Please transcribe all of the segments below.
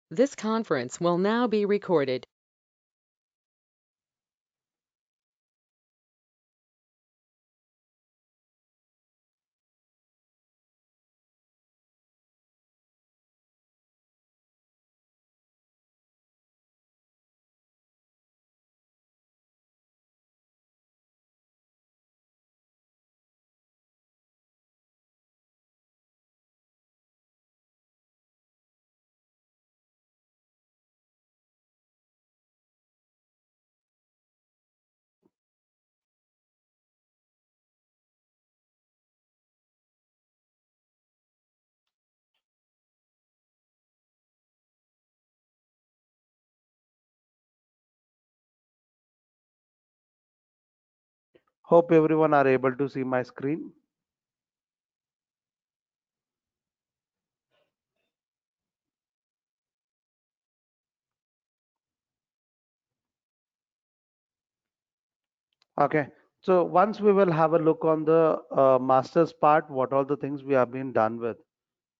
This conference will now be recorded. Hope everyone are able to see my screen. Okay. So once we will have a look on the masters part, what all the things we have been done with.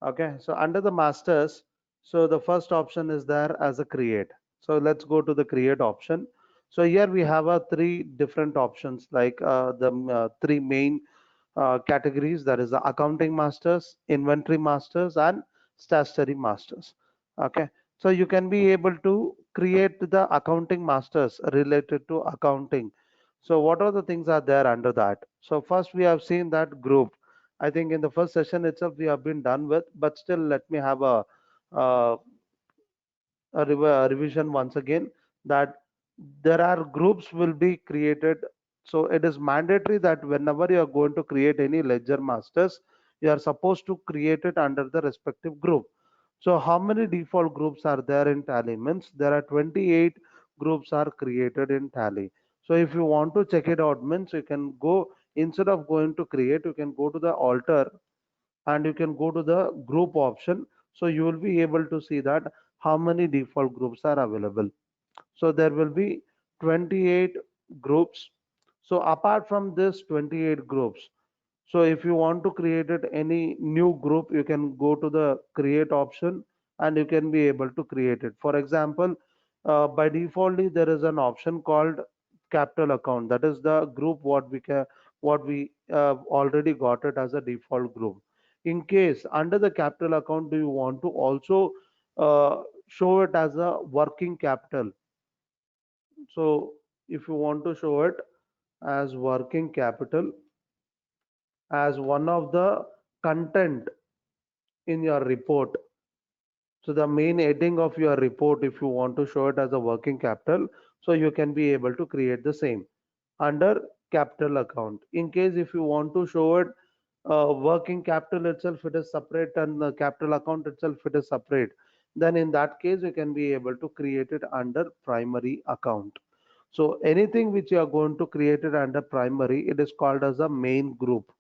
Okay. So under the masters, so the first option is there as a create. So let's go to the create option. So here we have a three different options like the three main categories, that is the accounting masters, inventory masters, and statutory masters. Okay, so you can be able to create the accounting masters related to accounting. So what are the things are there under that? So first we have seen that group. I think in the first session itself we have been done with, but still let me have uh, a revision once again, that there are groups will be created. So it is mandatory that whenever you are going to create any ledger masters, you are supposed to create it under the respective group. So how many default groups are there in Tally? Means there are 28 groups are created in Tally. So if you want to check it out, means you can go, instead of going to create, you can go to the alter and you can go to the group option. So you will be able to see that how many default groups are available. So there will be 28 groups. So apart from this 28 groups, so if you want to create it any new group, you can go to the create option and you can be able to create it. For example, by defaultly there is an option called capital account. That is the group what we already got it as a default group. In case under the capital account, do you want to also show it as a working capital? So if you want to show it as working capital as one of the content in your report, so the main heading of your report, if you want to show it as a working capital, so you can be able to create the same under capital account. In case if you want to show it working capital itself, it is separate, and the capital account itself, it is separate. Then in that case, you can be able to create it under primary account. So anything which you are going to create it under primary, it is called as a main group.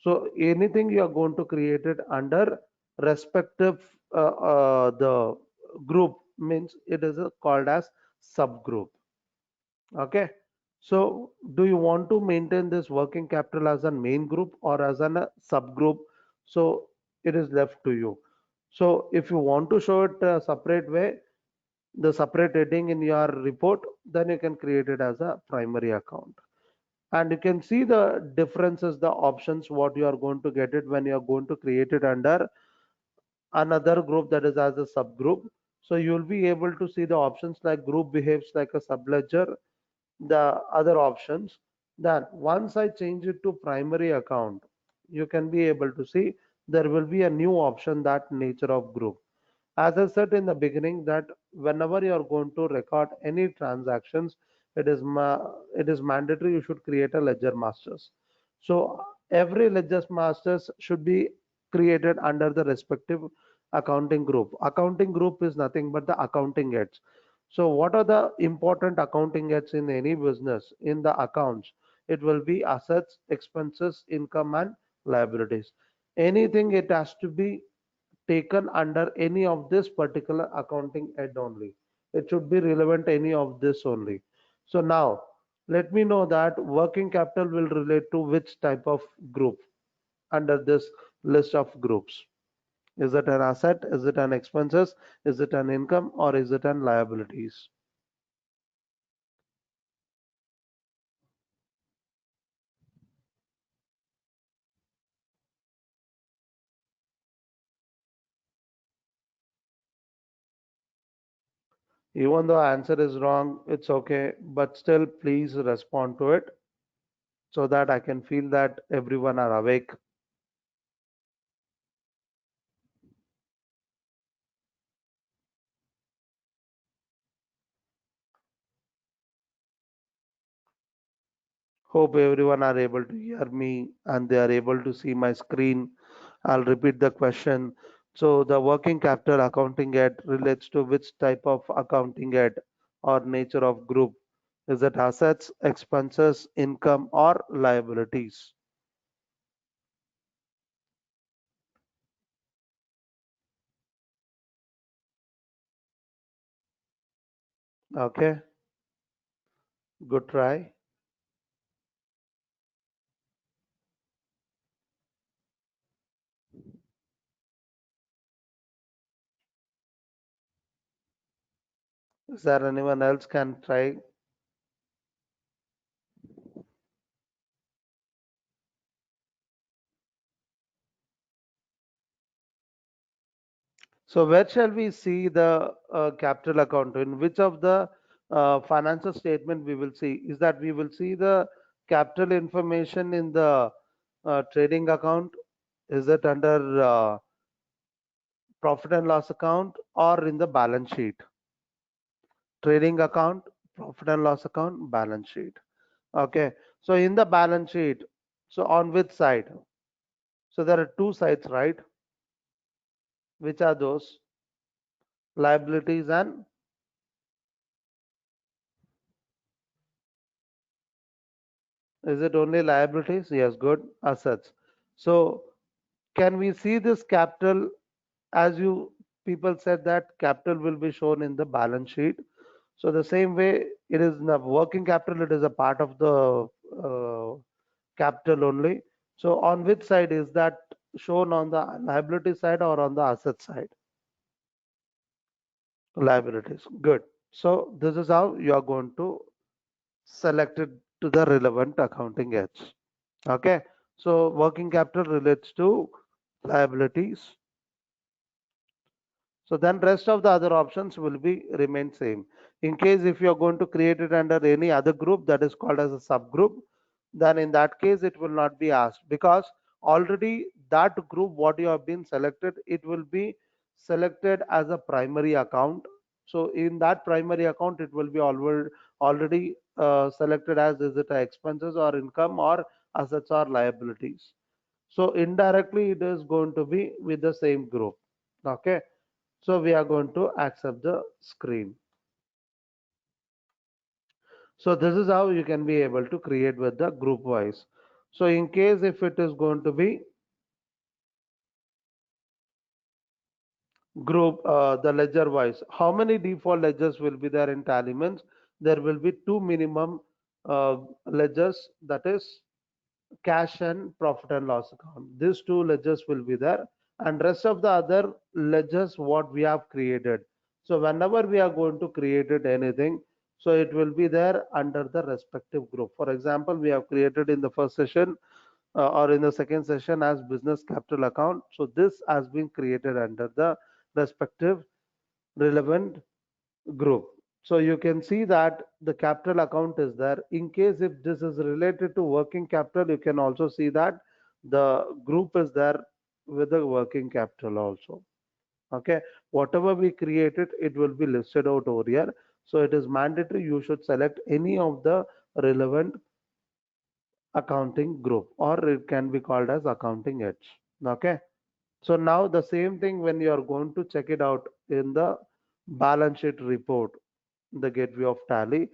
So anything you are going to create it under respective the group, means it is called as subgroup. Okay. So do you want to maintain this working capital as a main group or as a subgroup? So it is left to you. So if you want to show it a separate way, the separate heading in your report, then you can create it as a primary account. And you can see the differences, the options, what you are going to get it when you are going to create it under another group, that is as a subgroup. So you will be able to see the options like group behaves like a subledger, the other options. Then once I change it to primary account, you can be able to see there will be a new option, that nature of group. As I said in the beginning, that whenever you are going to record any transactions, it is mandatory you should create a ledger masters. So every ledger masters should be created under the respective accounting group. Accounting group is nothing but the accounting heads. So what are the important accounting heads in any business? In the accounts, it will be assets, expenses, income, and liabilities. Anything it has to be taken under any of this particular accounting head only. It should be relevant any of this only. So now let me know that working capital will relate to which type of group under this list of groups. Is it an asset? Is it an expenses? Is it an income or is it an liabilities? Even though answer is wrong, it's okay, but still please respond to it so that I can feel that everyone are awake. Hope everyone are able to hear me and they are able to see my screen. I'll repeat the question. So the working capital accounting head relates to which type of accounting head or nature of group? Is it assets, expenses, income, or liabilities? Okay, good try. Is there anyone else can try? So where shall we see the capital account? In which of the financial statement we will see? Is that we will see the capital information in the trading account? Is it under profit and loss account or in the balance sheet? Trading account, profit and loss account, balance sheet. Okay. So in the balance sheet, so on which side? So there are two sides, right? Which are those? Liabilities and is it only liabilities? Yes, good. Assets. So can we see this capital as you people said that capital will be shown in the balance sheet. So the same way it is in the working capital, it is a part of the capital only. So on which side is that shown on the liability side or on the asset side? Liabilities. Good. So this is how you are going to select it to the relevant accounting edge. Okay. So working capital relates to liabilities. So then rest of the other options will be remain same. In case if you are going to create it under any other group that is called as a subgroup, then in that case it will not be asked because already that group what you have been selected, it will be selected as a primary account. So in that primary account, it will be already selected as is it a expenses or income or assets or liabilities. So indirectly it is going to be with the same group. Okay. So we are going to accept the screen. So this is how you can be able to create with the group wise. So in case if it is going to be group, the ledger wise, how many default ledgers will be there in Tally means there will be two minimum ledgers, that is cash and profit and loss account. These two ledgers will be there, and rest of the other ledgers what we have created. So whenever we are going to create it anything, so it will be there under the respective group. For example, we have created in the first session or in the second session as business capital account. So this has been created under the respective relevant group. So you can see that the capital account is there. In case if this is related to working capital, you can also see that the group is there with the working capital also. Okay, whatever we created, it will be listed out over here. So it is mandatory you should select any of the relevant accounting group, or it can be called as accounting edge. Okay. So now the same thing when you are going to check it out in the balance sheet report, the gateway of Tally,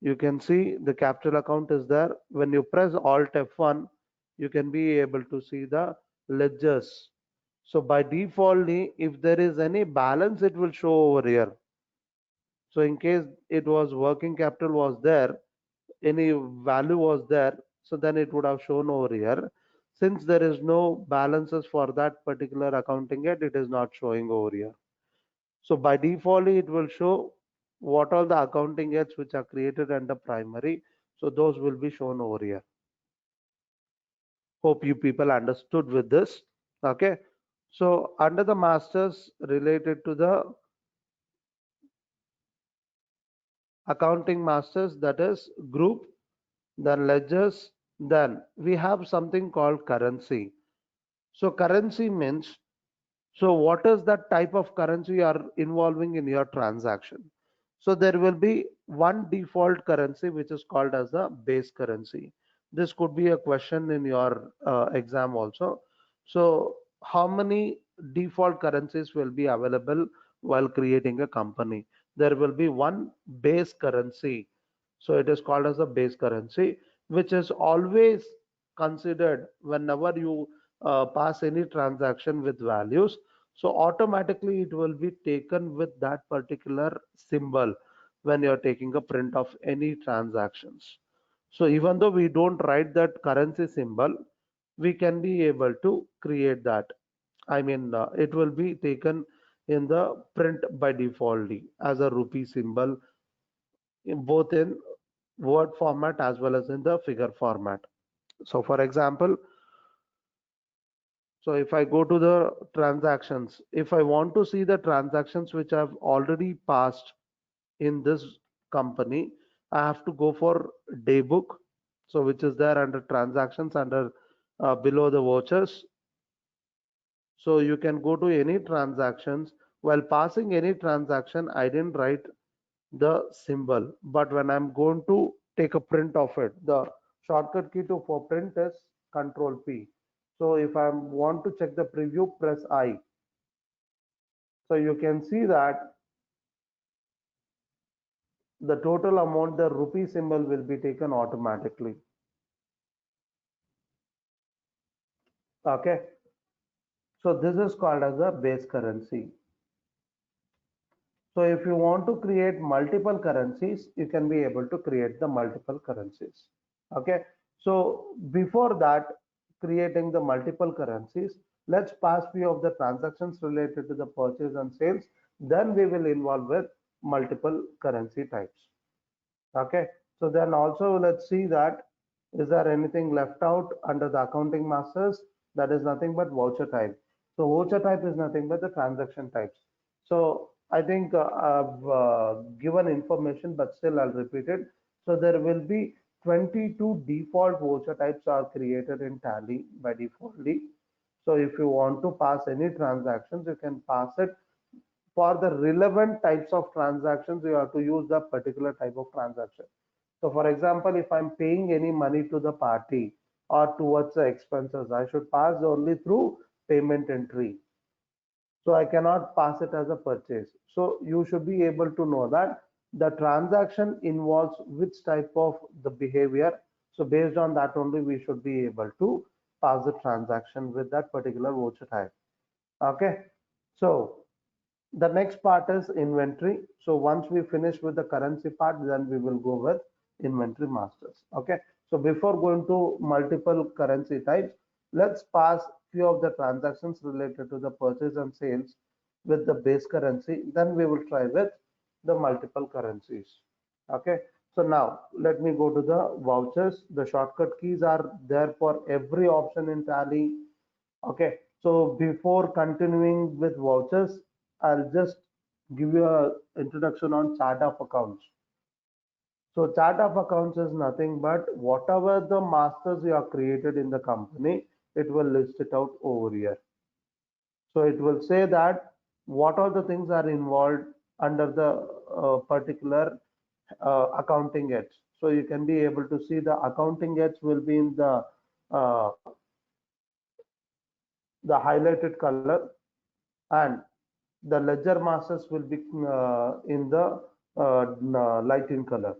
you can see the capital account is there. When you press Alt F1, you can be able to see the ledgers. So by default, if there is any balance, it will show over here. So in case it was working capital was there, any value was there, so then it would have shown over here. Since there is no balances for that particular accounting yet, it is not showing over here. So by default, it will show what all the accounting heads which are created under primary. So those will be shown over here. Hope you people understood with this. Okay. So under the masters related to the accounting masters, that is group, then ledgers, then we have something called currency. So currency means, so what is that type of currency you are involving in your transaction? So there will be one default currency which is called as the base currency. This could be a question in your exam also. So how many default currencies will be available while creating a company? There will be one base currency. So it is called as a base currency, which is always considered whenever you pass any transaction with values. So automatically it will be taken with that particular symbol when you're taking a print of any transactions. So even though we don't write that currency symbol, we can be able to create that. I mean, it will be taken in the print by default as a rupee symbol in both in word format as well as in the figure format. So for example, so if I go to the transactions, if I want to see the transactions which I've already passed in this company, I have to go for day book. So which is there under transactions under below the vouchers. So you can go to any transactions. While passing any transaction, I didn't write the symbol, but when I'm going to take a print of it, the shortcut key to for print is Control P. So if I want to check the preview, press I. So you can see that the total amount, the rupee symbol will be taken automatically. Okay. So this is called as a base currency. So if you want to create multiple currencies, you can be able to create the multiple currencies. Okay. So before that, creating the multiple currencies, let's pass few of the transactions related to the purchase and sales. Then we will involve with multiple currency types. Okay. So then also let's see that is there anything left out under the accounting masters? That is nothing but voucher type. So voucher type is nothing but the transaction types. So I think I've given information, but still I'll repeat it. So there will be 22 default voucher types are created in Tally by defaultly. So if you want to pass any transactions, you can pass it for the relevant types of transactions. You have to use the particular type of transaction. So for example, if I'm paying any money to the party or towards the expenses, I should pass only through payment entry. So I cannot pass it as a purchase. So you should be able to know that the transaction involves which type of the behavior. So based on that only we should be able to pass the transaction with that particular voucher type. Okay. So the next part is inventory. So once we finish with the currency part, then we will go with inventory masters. Okay. So before going to multiple currency types, let's pass few of the transactions related to the purchase and sales with the base currency. Then we will try with the multiple currencies. Okay. So now let me go to the vouchers. The shortcut keys are there for every option in Tally. Okay, so before continuing with vouchers, I'll just give you a introduction on chart of accounts. So chart of accounts is nothing but whatever the masters you have created in the company, it will list it out over here. So it will say that what all the things are involved under the particular accounting heads. So you can be able to see the accounting heads will be in uh, the highlighted color, and the ledger masters will be in the light in color.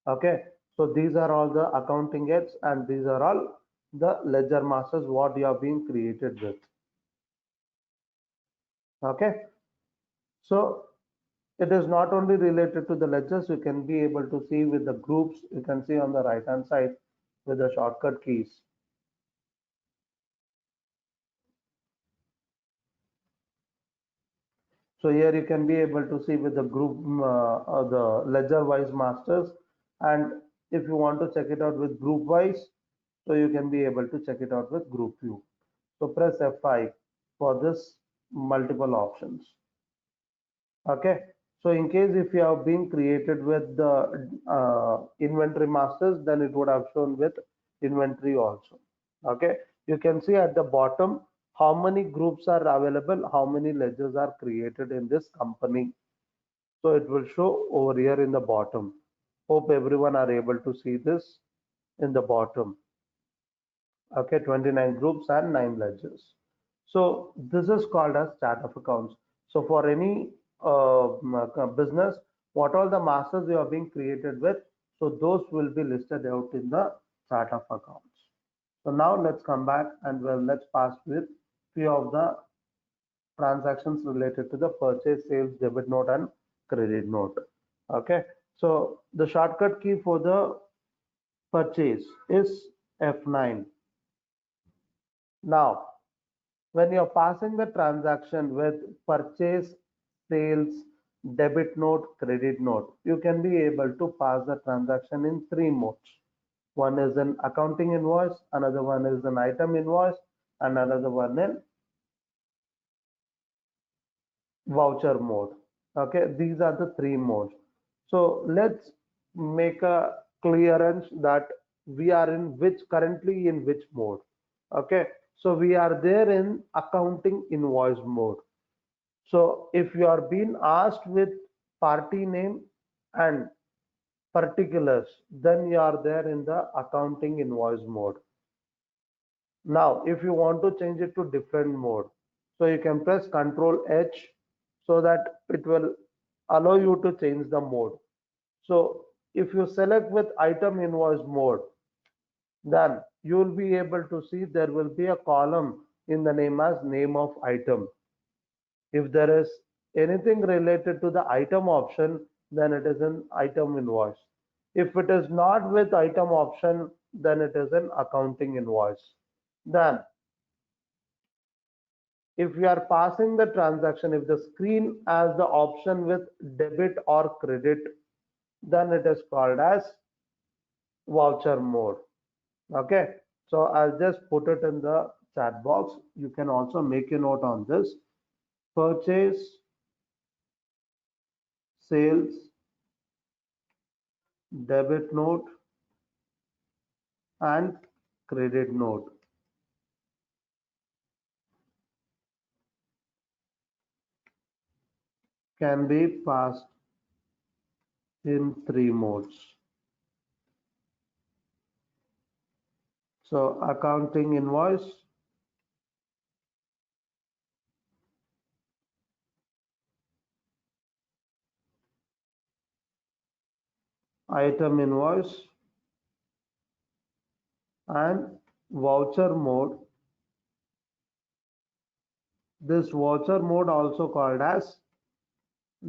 Okay, so these are all the accounting heads and these are all the ledger masters what you have been created with. Okay, so it is not only related to the ledgers, you can be able to see with the groups. You can see on the right hand side with the shortcut keys. So here you can be able to see with the group, the ledger wise masters, and if you want to check it out with group wise, so you can be able to check it out with group view. So press F5 for this multiple options. Okay. So in case if you have been created with the inventory masters, then it would have shown with inventory also. Okay. You can see at the bottom how many groups are available, how many ledgers are created in this company. So it will show over here in the bottom. Hope everyone are able to see this in the bottom. Okay, 29 groups and 9 ledgers. So this is called as chart of accounts. So for any business, what all the masters you are being created with, so those will be listed out in the chart of accounts. So now let's come back and well, let's pass with few of the transactions related to the purchase, sales, debit note and credit note. Okay, so the shortcut key for the purchase is F9. Now, when you're passing the transaction with purchase, sales, debit note, credit note, you can be able to pass the transaction in three modes. One is an accounting invoice, another one is an item invoice, and another one in voucher mode. Okay, these are the three modes. So let's make a clearance that we are in which currently in which mode. Okay, so we are there in accounting invoice mode. So if you are being asked with party name and particulars, then you are there in the accounting invoice mode. Now, if you want to change it to different mode, so you can press Control H so that it will allow you to change the mode. So if you select with item invoice mode, then you will be able to see there will be a column in the name as name of item. If there is anything related to the item option, then it is an item invoice. If it is not with item option, then it is an accounting invoice. Then if we are passing the transaction, if the screen has the option with debit or credit, then it is called as voucher mode. Okay, so I'll just put it in the chat box. You can also make a note on this. Purchase, sales, debit note and credit note can be passed in three modes. So accounting invoice, item invoice and voucher mode. This voucher mode also called as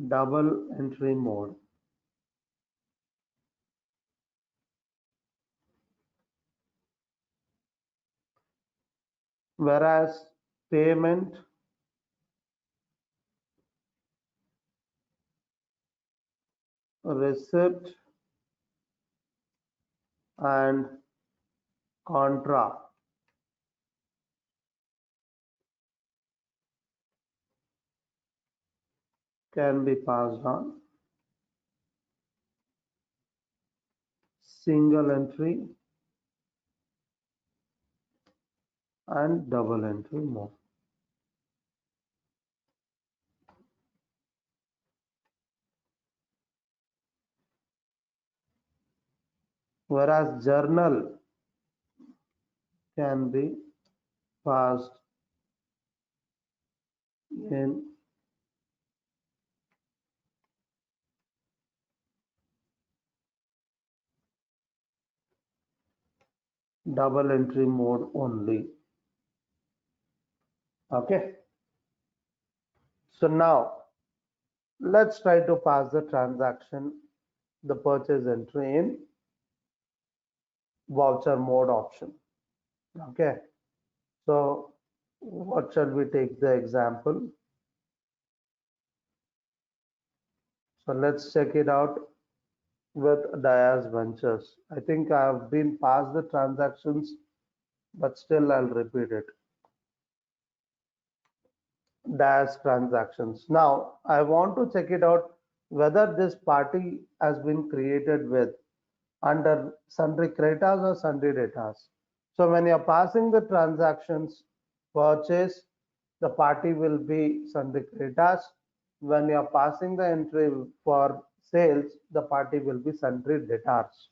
double entry mode. Whereas payment, receipt and contra can be passed on single entry and double entry mode. Whereas journal can be passed in double entry mode only. Okay, so now let's try to pass the transaction, the purchase entry in voucher mode option. Okay, so what shall we take the example? So let's check it out with Dias Ventures. I think I've been past the transactions, but still I'll repeat it. Dash transactions. Now, I want to check it out whether this party has been created with under sundry cretas or sundry datas. So when you're passing the transactions purchase, the party will be sundry cretas. When you're passing the entry for sales, the party will be sundry debtors.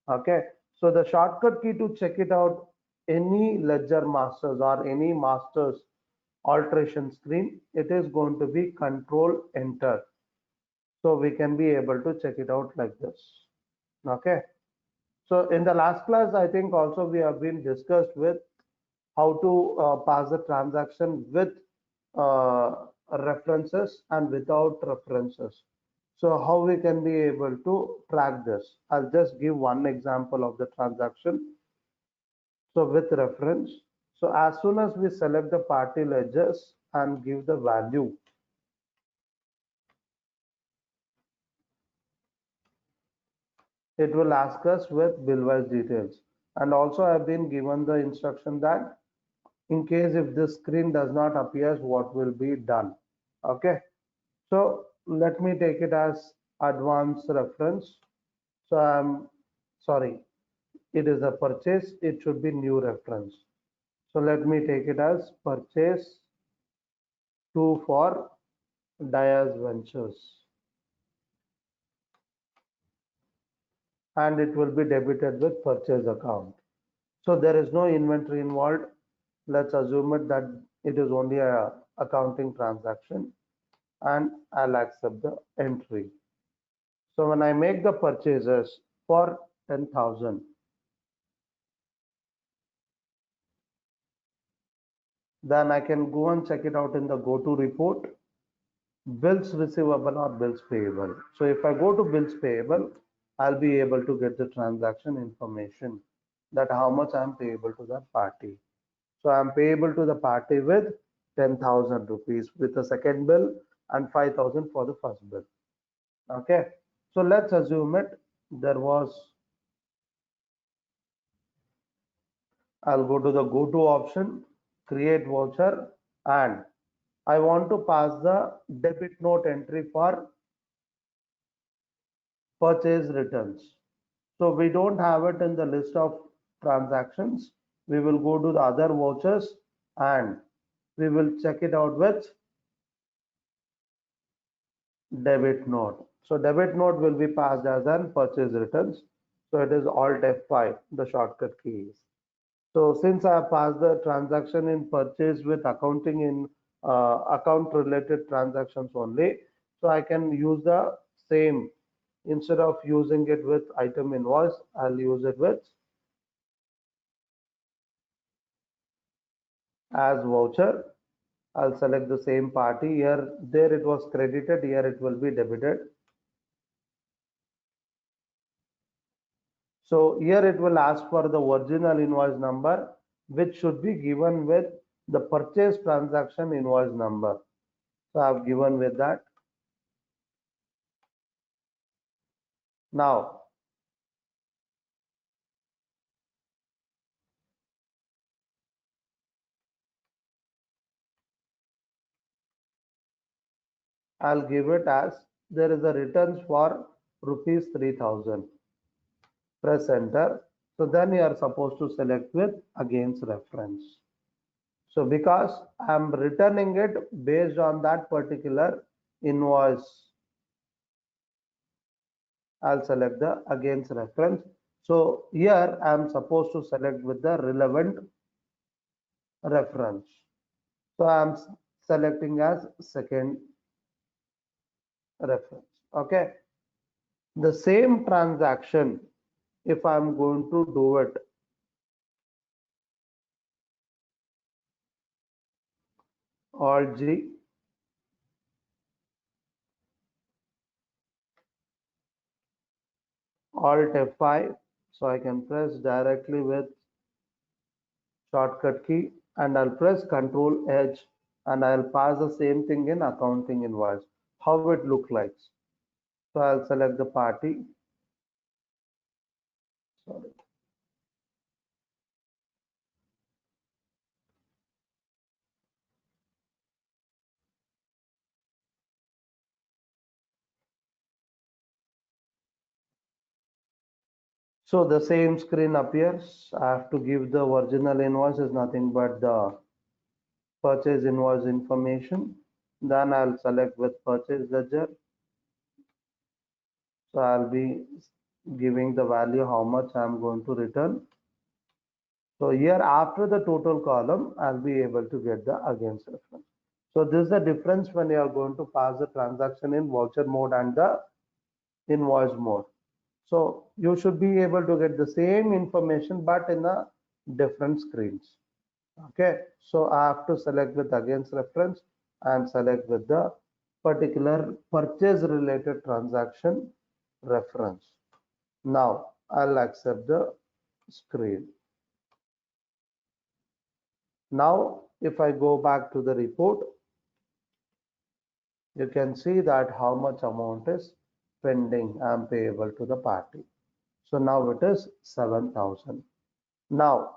Okay. So the shortcut key to check it out, any ledger masters or any masters alteration screen, it is going to be control enter. So we can be able to check it out like this. Okay. So in the last class, I think also we have been discussed with how to pass the transaction with uh, references and without references. So how we can be able to track this? I'll just give one example of the transaction. So with reference, so as soon as we select the party ledgers and give the value, it will ask us with bill-wise details. And also I've been given the instruction that in case if this screen does not appear, what will be done. Okay. So let me take it as advanced reference. So I'm sorry, it is a purchase. It should be new reference. So let me take it as purchase 2 for Dias Ventures. And it will be debited with purchase account. So there is no inventory involved. Let's assume it that it is only a accounting transaction and I'll accept the entry. So when I make the purchases for 10,000, then I can go and check it out in the go to report, bills receivable or bills payable. So if I go to bills payable, I'll be able to get the transaction information that how much I'm payable to that party. So I'm payable to the party with 10,000 rupees with the second bill and 5,000 for the first bill. Okay. So let's assume it there was, I'll go to the go to option, create voucher, and I want to pass the debit note entry for purchase returns. So we don't have it in the list of transactions. We will go to the other vouchers and we will check it out with debit note. So debit note will be passed as an purchase returns. So it is Alt F5, the shortcut key is. So since I have passed the transaction in purchase with accounting in account related transactions only, so I can use the same instead of using it with item invoice, I'll use it with as voucher. I'll select the same party here. There it was credited, here it will be debited. So here it will ask for the original invoice number, which should be given with the purchase transaction invoice number. So I've given with that. Now, I'll give it as there is a returns for rupees 3,000. Press enter. So then you are supposed to select with against reference. So because I'm returning it based on that particular invoice, I'll select the against reference. So here I'm supposed to select with the relevant reference. So I'm selecting as second reference. Okay. The same transaction, if I'm going to do it, Alt G, Alt F5, so I can press directly with shortcut key and I'll press Control H and I'll pass the same thing in accounting invoice. How it look like? So I'll select the party. Sorry. So the same screen appears. I have to give the original invoice is nothing but the purchase invoice information. Then I'll select with purchase ledger. So I'll be giving the value how much I'm going to return. So here after the total column, I'll be able to get the against reference. So this is the difference when you are going to pass the transaction in voucher mode and the invoice mode. So you should be able to get the same information but in a different screens. Okay, so I have to select with against reference and select with the particular purchase related transaction reference. Now I'll accept the screen. Now if I go back to the report, you can see that how much amount is pending and payable to the party. So now it is 7,000. Now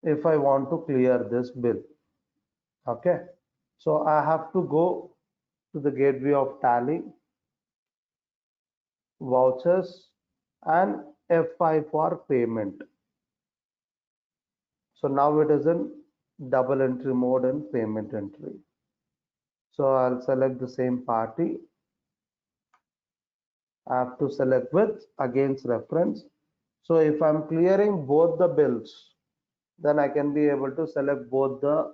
if I want to clear this bill, okay, so I have to go to the gateway of tally, vouchers, and F5 for payment. So now it is in double entry mode and payment entry. So I'll select the same party. I have to select with against reference. So if I'm clearing both the bills, then I can be able to select both the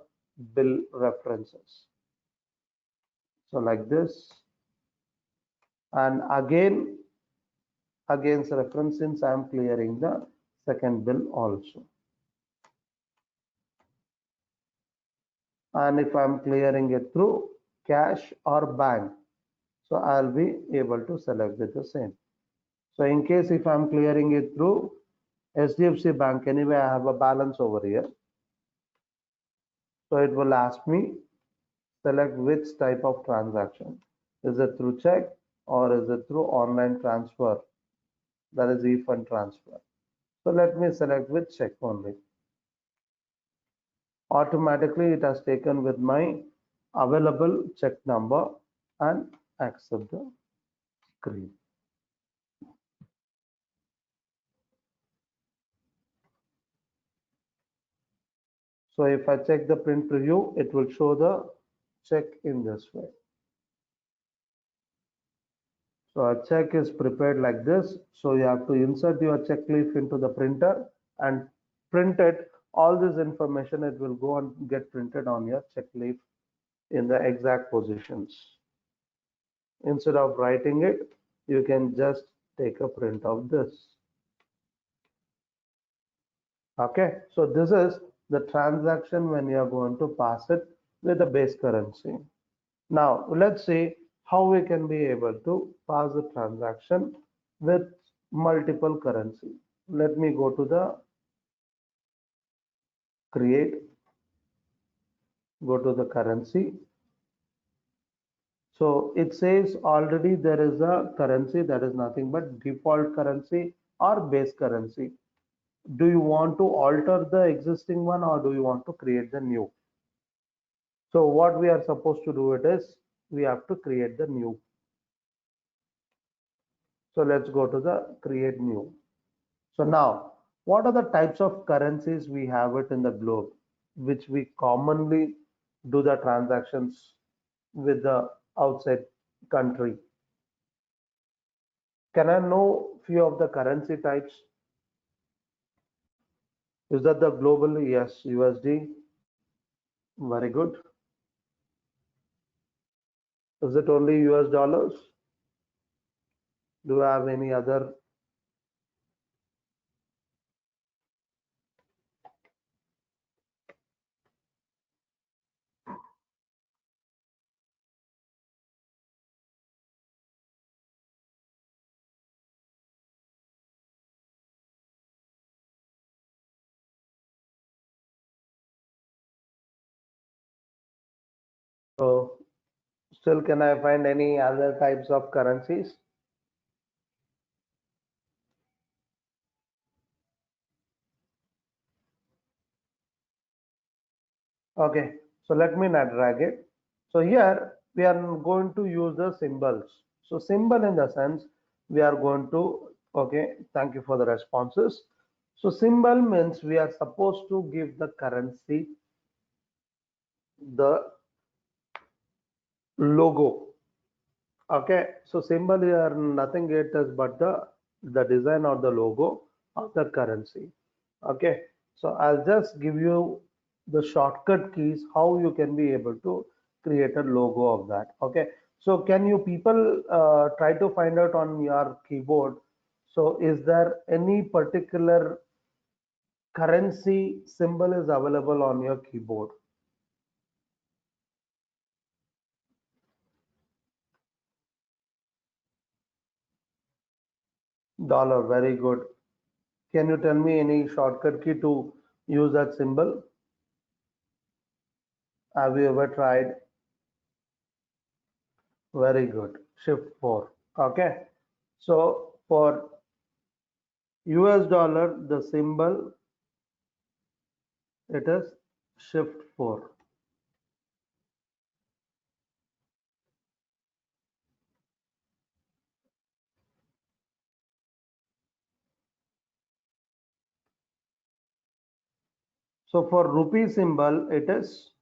bill references. So like this, and again against reference since I am clearing the second bill also. And if I'm clearing it through cash or bank, so I'll be able to select it the same. So in case if I'm clearing it through HDFC Bank, anyway I have a balance over here, so it will ask me select which type of transaction. Is it through check or is it through online transfer, that is e-fund transfer. So let me select with check only. Automatically it has taken with my available check number and accept the screen. So if I check the print preview, it will show the check in this way. So a check is prepared like this. So you have to insert your check leaf into the printer and print it. All this information, it will go and get printed on your check leaf in the exact positions. Instead of writing it, you can just take a print of this. Okay, so this is the transaction when you are going to pass it with a base currency. Now let's see how we can be able to pass the transaction with multiple currency. Let me go to the create, go to the currency. So it says already there is a currency that is nothing but default currency or base currency. Do you want to alter the existing one or do you want to create the new? So what we are supposed to do it is we have to create the new. So let's go to the create new. So now what are the types of currencies we have it in the globe, which we commonly do the transactions with the outside country? Can I know few of the currency types? Is that the global? Yes, USD. Very good. Is it only US dollars? Do I have any other? Still, can I find any other types of currencies? Okay, so let me not drag it. So here we are going to use the symbols. So symbol in the sense we are going to, okay, thank you for the responses. So symbol means we are supposed to give the currency the logo. Okay, so symbol here nothing it is but the design or the logo of the currency. Okay, so I'll just give you the shortcut keys how you can be able to create a logo of that. Okay, so can you people try to find out on your keyboard? So is there any particular currency symbol is available on your keyboard? Dollar, very good. Can you tell me any shortcut key to use that symbol? Have you ever tried? Very good. Shift 4. Okay. So for US dollar, the symbol it is Shift 4. So for rupee symbol, it is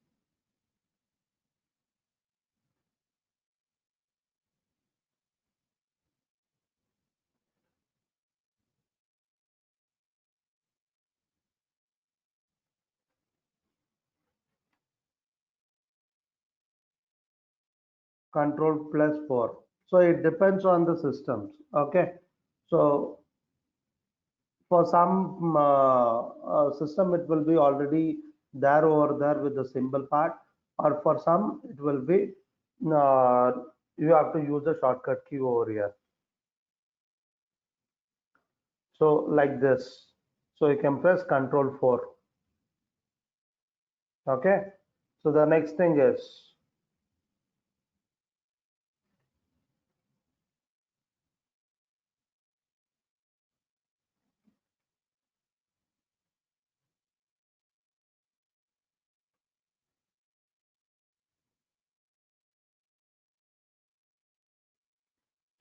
Control plus 4. So it depends on the systems. Okay. So for some system, it will be already there over there with the symbol part, or for some, it will be uh, you have to use the shortcut key over here. So like this. So you can press Control 4. Okay. So the next thing is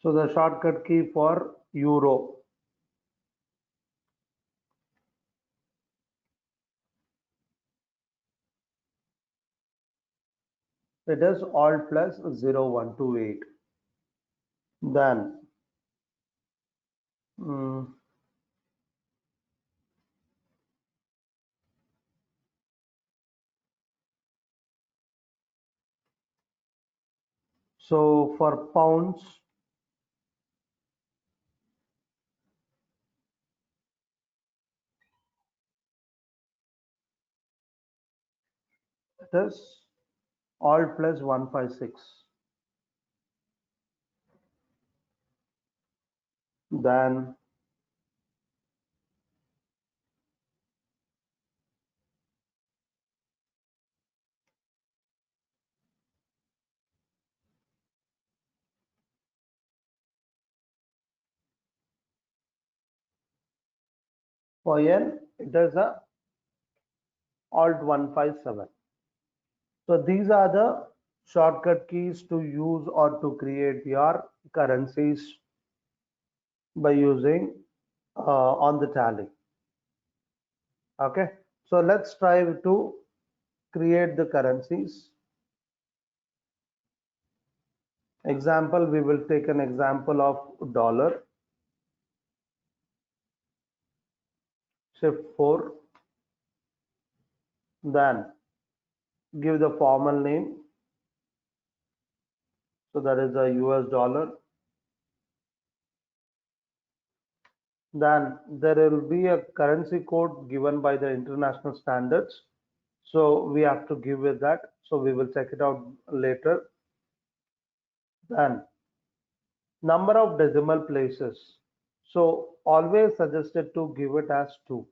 so the shortcut key for euro. It is Alt plus 0128. Then mm, so for pounds, it is Alt plus 156. Then for yen, it is a Alt 157. So these are the shortcut keys to use or to create your currencies by using on the tally. Okay, so let's try to create the currencies. Example, we will take an example of dollar. Shift 4. Then give the formal name. So that is a US dollar. Then there will be a currency code given by the international standards. So we have to give it that. So we will check it out later. Then number of decimal places. So always suggested to give it as 2.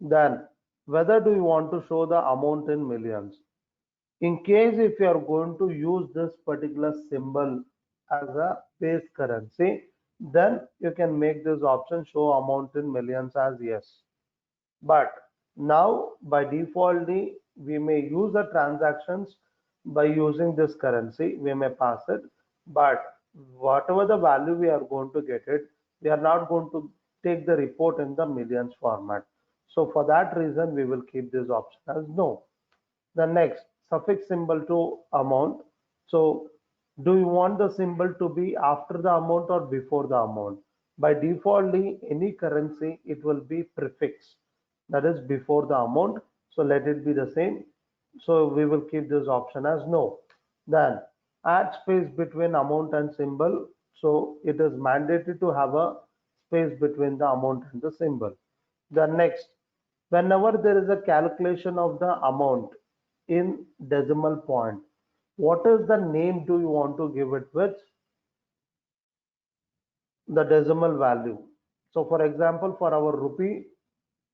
Then whether do you want to show the amount in millions? In case if you are going to use this particular symbol as a base currency, then you can make this option show amount in millions as yes. But now by defaultly, we may use the transactions by using this currency. We may pass it, but whatever the value we are going to get it, we are not going to take the report in the millions format. So for that reason, we will keep this option as no. The next suffix symbol to amount. So do you want the symbol to be after the amount or before the amount? By defaultly, any currency, it will be prefix, that is before the amount. So let it be the same. So we will keep this option as no. Then add space between amount and symbol. So it is mandatory to have a space between the amount and the symbol. The next, whenever there is a calculation of the amount in decimal point, what is the name do you want to give it with? The decimal value. So for example, for our rupee,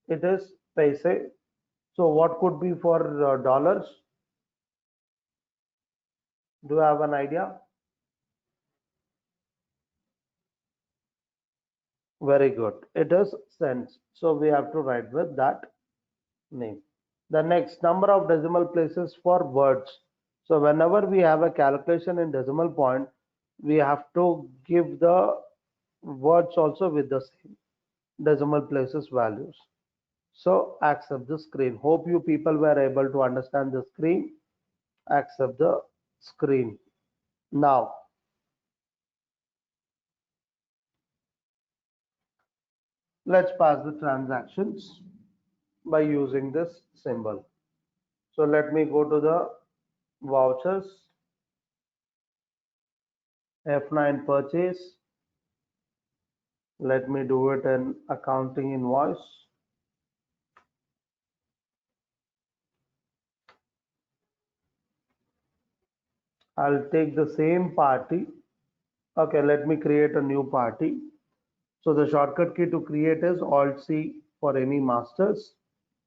it is paise. So what could be for dollars? Do you have an idea? Very good. It is cents. So we have to write with that name. The next, number of decimal places for words. So whenever we have a calculation in decimal point, we have to give the words also with the same decimal places values. So accept the screen. Hope you people were able to understand the screen. Accept the screen. Now let's pass the transactions by using this symbol. So let me go to the vouchers, F9 purchase. Let me do it in accounting invoice. I'll take the same party. Okay, let me create a new party. So the shortcut key to create is Alt C for any masters,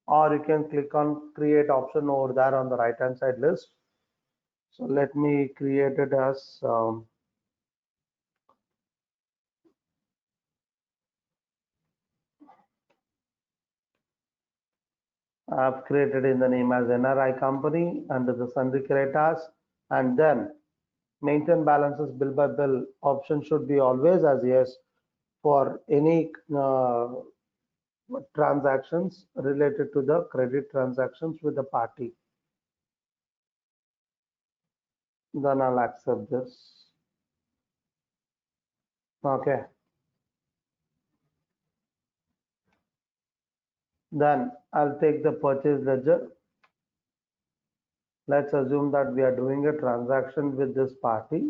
or you can click on create option over there on the right hand side list. So let me create it as I've created in the name as NRI company under the Sundry Creators, and then maintain balances bill by bill option should be always as yes for any transactions related to the credit transactions with the party. Then I'll accept this. Okay. Then I'll take the purchase ledger. Let's assume that we are doing a transaction with this party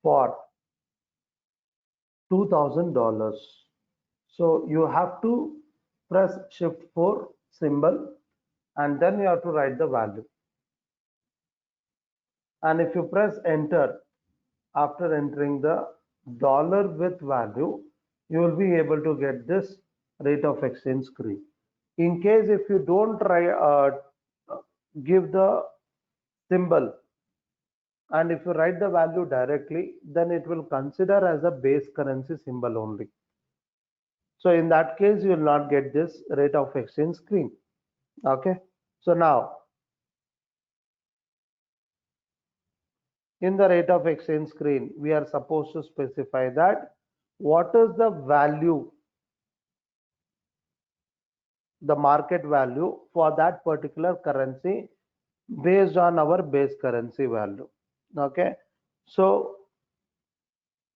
for $2,000. So you have to press shift 4 symbol and then you have to write the value. And if you press enter after entering the dollar with value, you will be able to get this rate of exchange screen. In case if you don't try give the symbol and if you write the value directly, then it will consider as a base currency symbol only. So in that case, you will not get this rate of exchange screen. Okay. So now in the rate of exchange screen, we are supposed to specify that what is the value, the market value for that particular currency based on our base currency value. Okay. So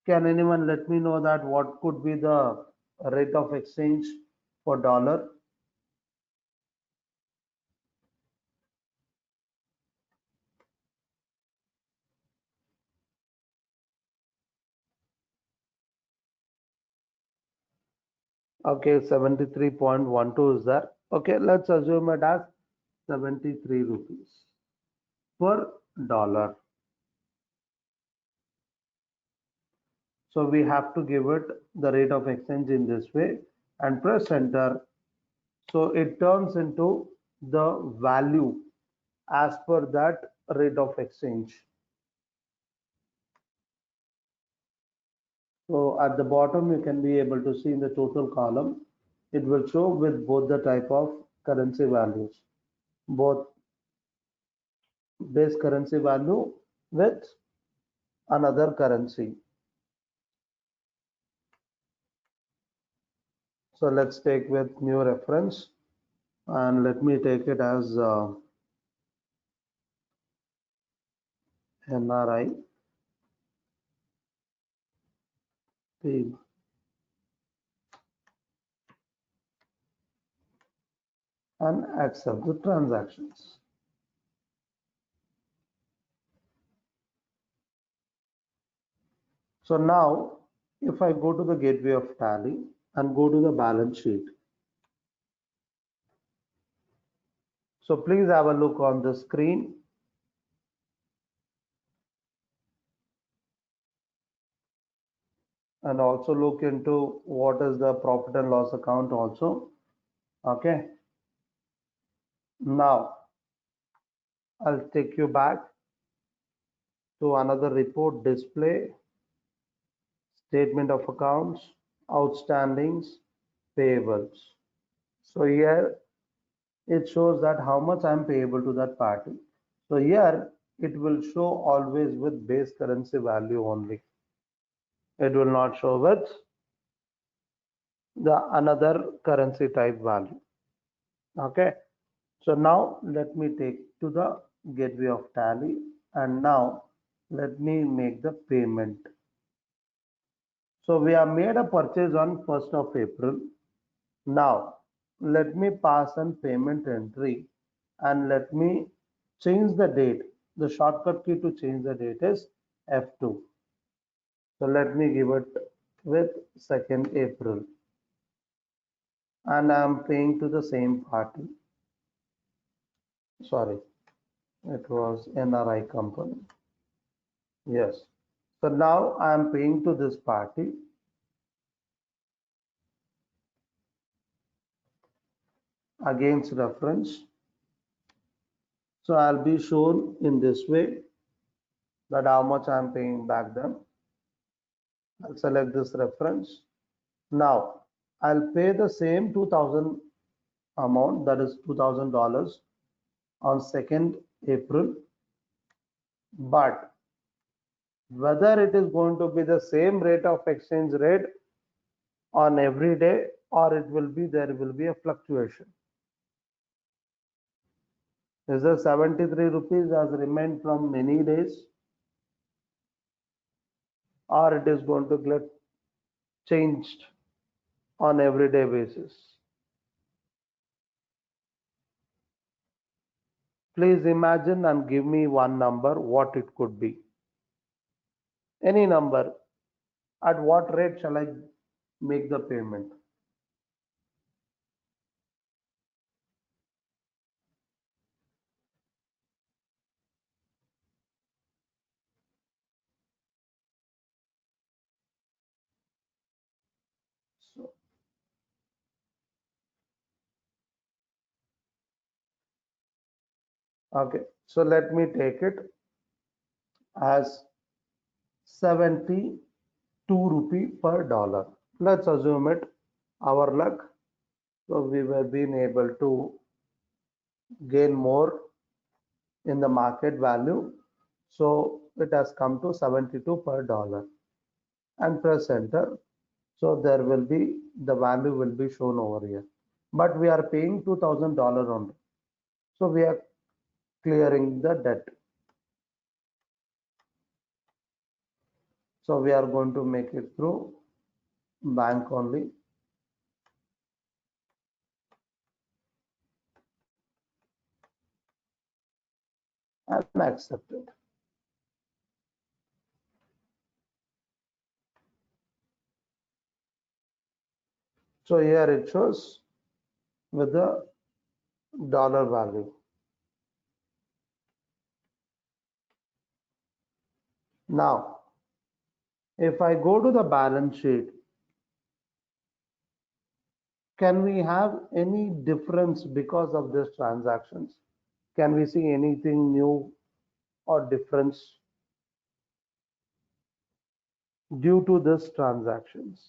can anyone let me know that what could be the rate of exchange for dollar? Okay, 73.12 is there. Okay, let's assume it as 73 rupees per dollar. So we have to give it the rate of exchange in this way and press enter. So it turns into the value as per that rate of exchange. So at the bottom, you can be able to see in the total column, it will show with both the type of currency values, both base currency value with another currency. So let's take with new reference and let me take it as NRI and accept the transactions. So now if I go to the gateway of Tally and go to the balance sheet, so please have a look on the screen. And also look into what is the profit and loss account also. Okay. Now I'll take you back to another report display, statement of accounts, outstandings, payables. So here it shows that how much I'm payable to that party. So here it will show always with base currency value only. It will not show with the another currency type value. Okay. So now let me take to the gateway of Tally and now let me make the payment. So we have made a purchase on 1st of April. Now let me pass an payment entry and let me change the date. The shortcut key to change the date is F2. So let me give it with 2nd April and I am paying to the same party. Sorry, it was NRI company. Yes. So now I am paying to this party against reference. So I'll be shown in this way that how much I'm paying back them. I'll select this reference. Now I'll pay the same 2000 amount, that is $2,000 on 2nd April. But whether it is going to be the same rate of exchange rate on every day or it will be there will be a fluctuation. Is the 73 rupees has remained from many days or it is going to get changed on everyday basis. Please imagine and give me one number what it could be. Any number. At what rate shall I make the payment? So, okay, so let me take it as 72 rupee per dollar. Let's assume it our luck. So we were being able to gain more in the market value. So it has come to 72 per dollar and press enter. So there will be the value will be shown over here. But we are paying $2,000 only. So we are clearing the debt. So we are going to make it through bank only. And accept it. So here it shows with the dollar value. Now, if I go to the balance sheet, can we have any difference because of these transactions? Can we see anything new or difference due to this transactions.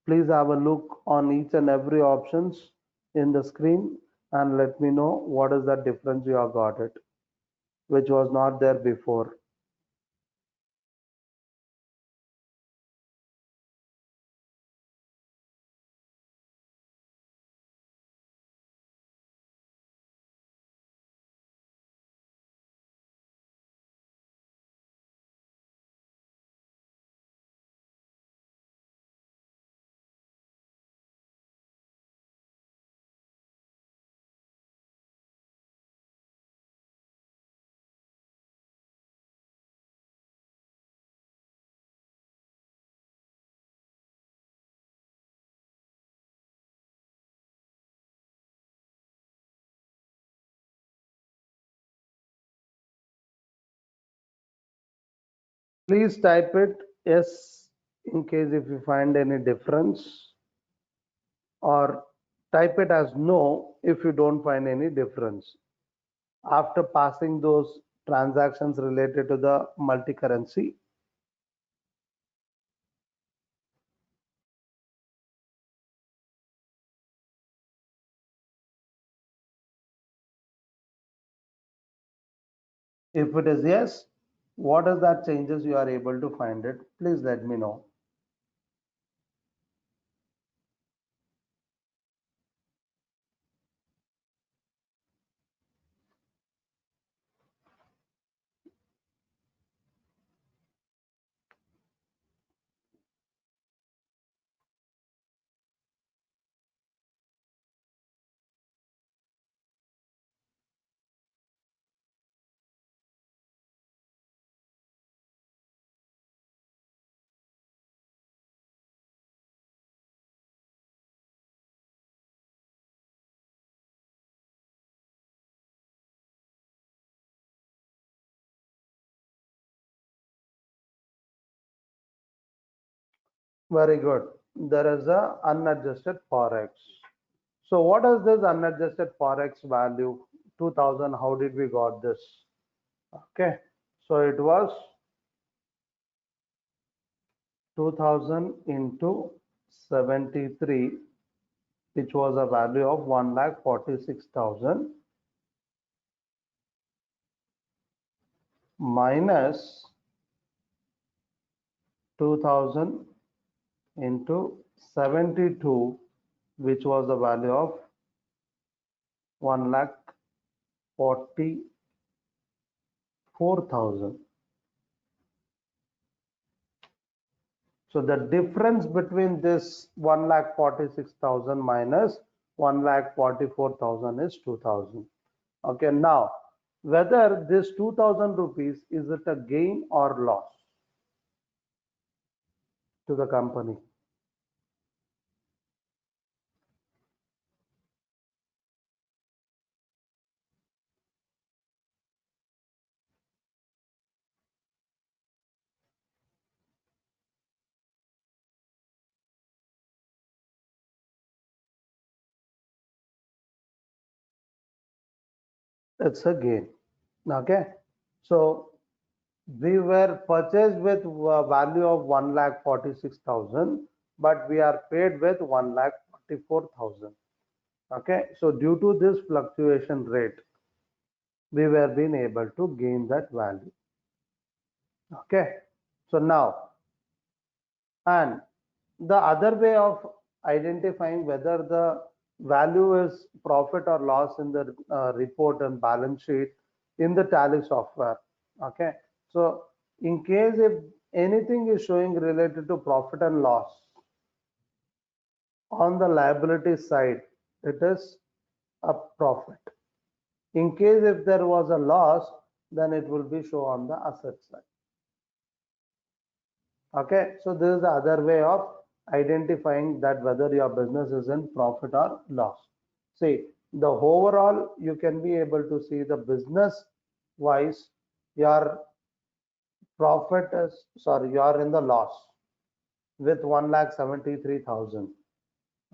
Please have a look on each and every options in the screen and let me know what is the difference you have got it, which was not there before. Please type it yes in case if you find any difference, or type it as no if you don't find any difference. After passing those transactions related to the multi-currency, if it is yes, what is that changes you are able to find it? Please let me know. Very good. There is a unadjusted forex. So what is this unadjusted forex value? 2000. How did we got this? Okay. So it was 2000 into 73, which was a value of 1,46,000 minus 2000 into 72, which was the value of 1,44,000. So the difference between this 1,46,000 minus 1,44,000 is 2,000. Okay, now whether this 2,000 rupees is it a gain or loss to the company? It's a gain. Okay, so we were purchased with a value of 1,46,000, but we are paid with 1,44,000. Okay, so due to this fluctuation rate, we were being able to gain that value. Okay, so now, and the other way of identifying whether the value is profit or loss in the report and balance sheet in the tally software. Okay, so in case if anything is showing related to profit and loss on the liability side, it is a profit. In case if there was a loss, then it will be shown on the asset side. Okay, so this is the other way of identifying that whether your business is in profit or loss. See, the overall you can be able to see the business wise, your profit is, sorry, you are in the loss with 1,73,000.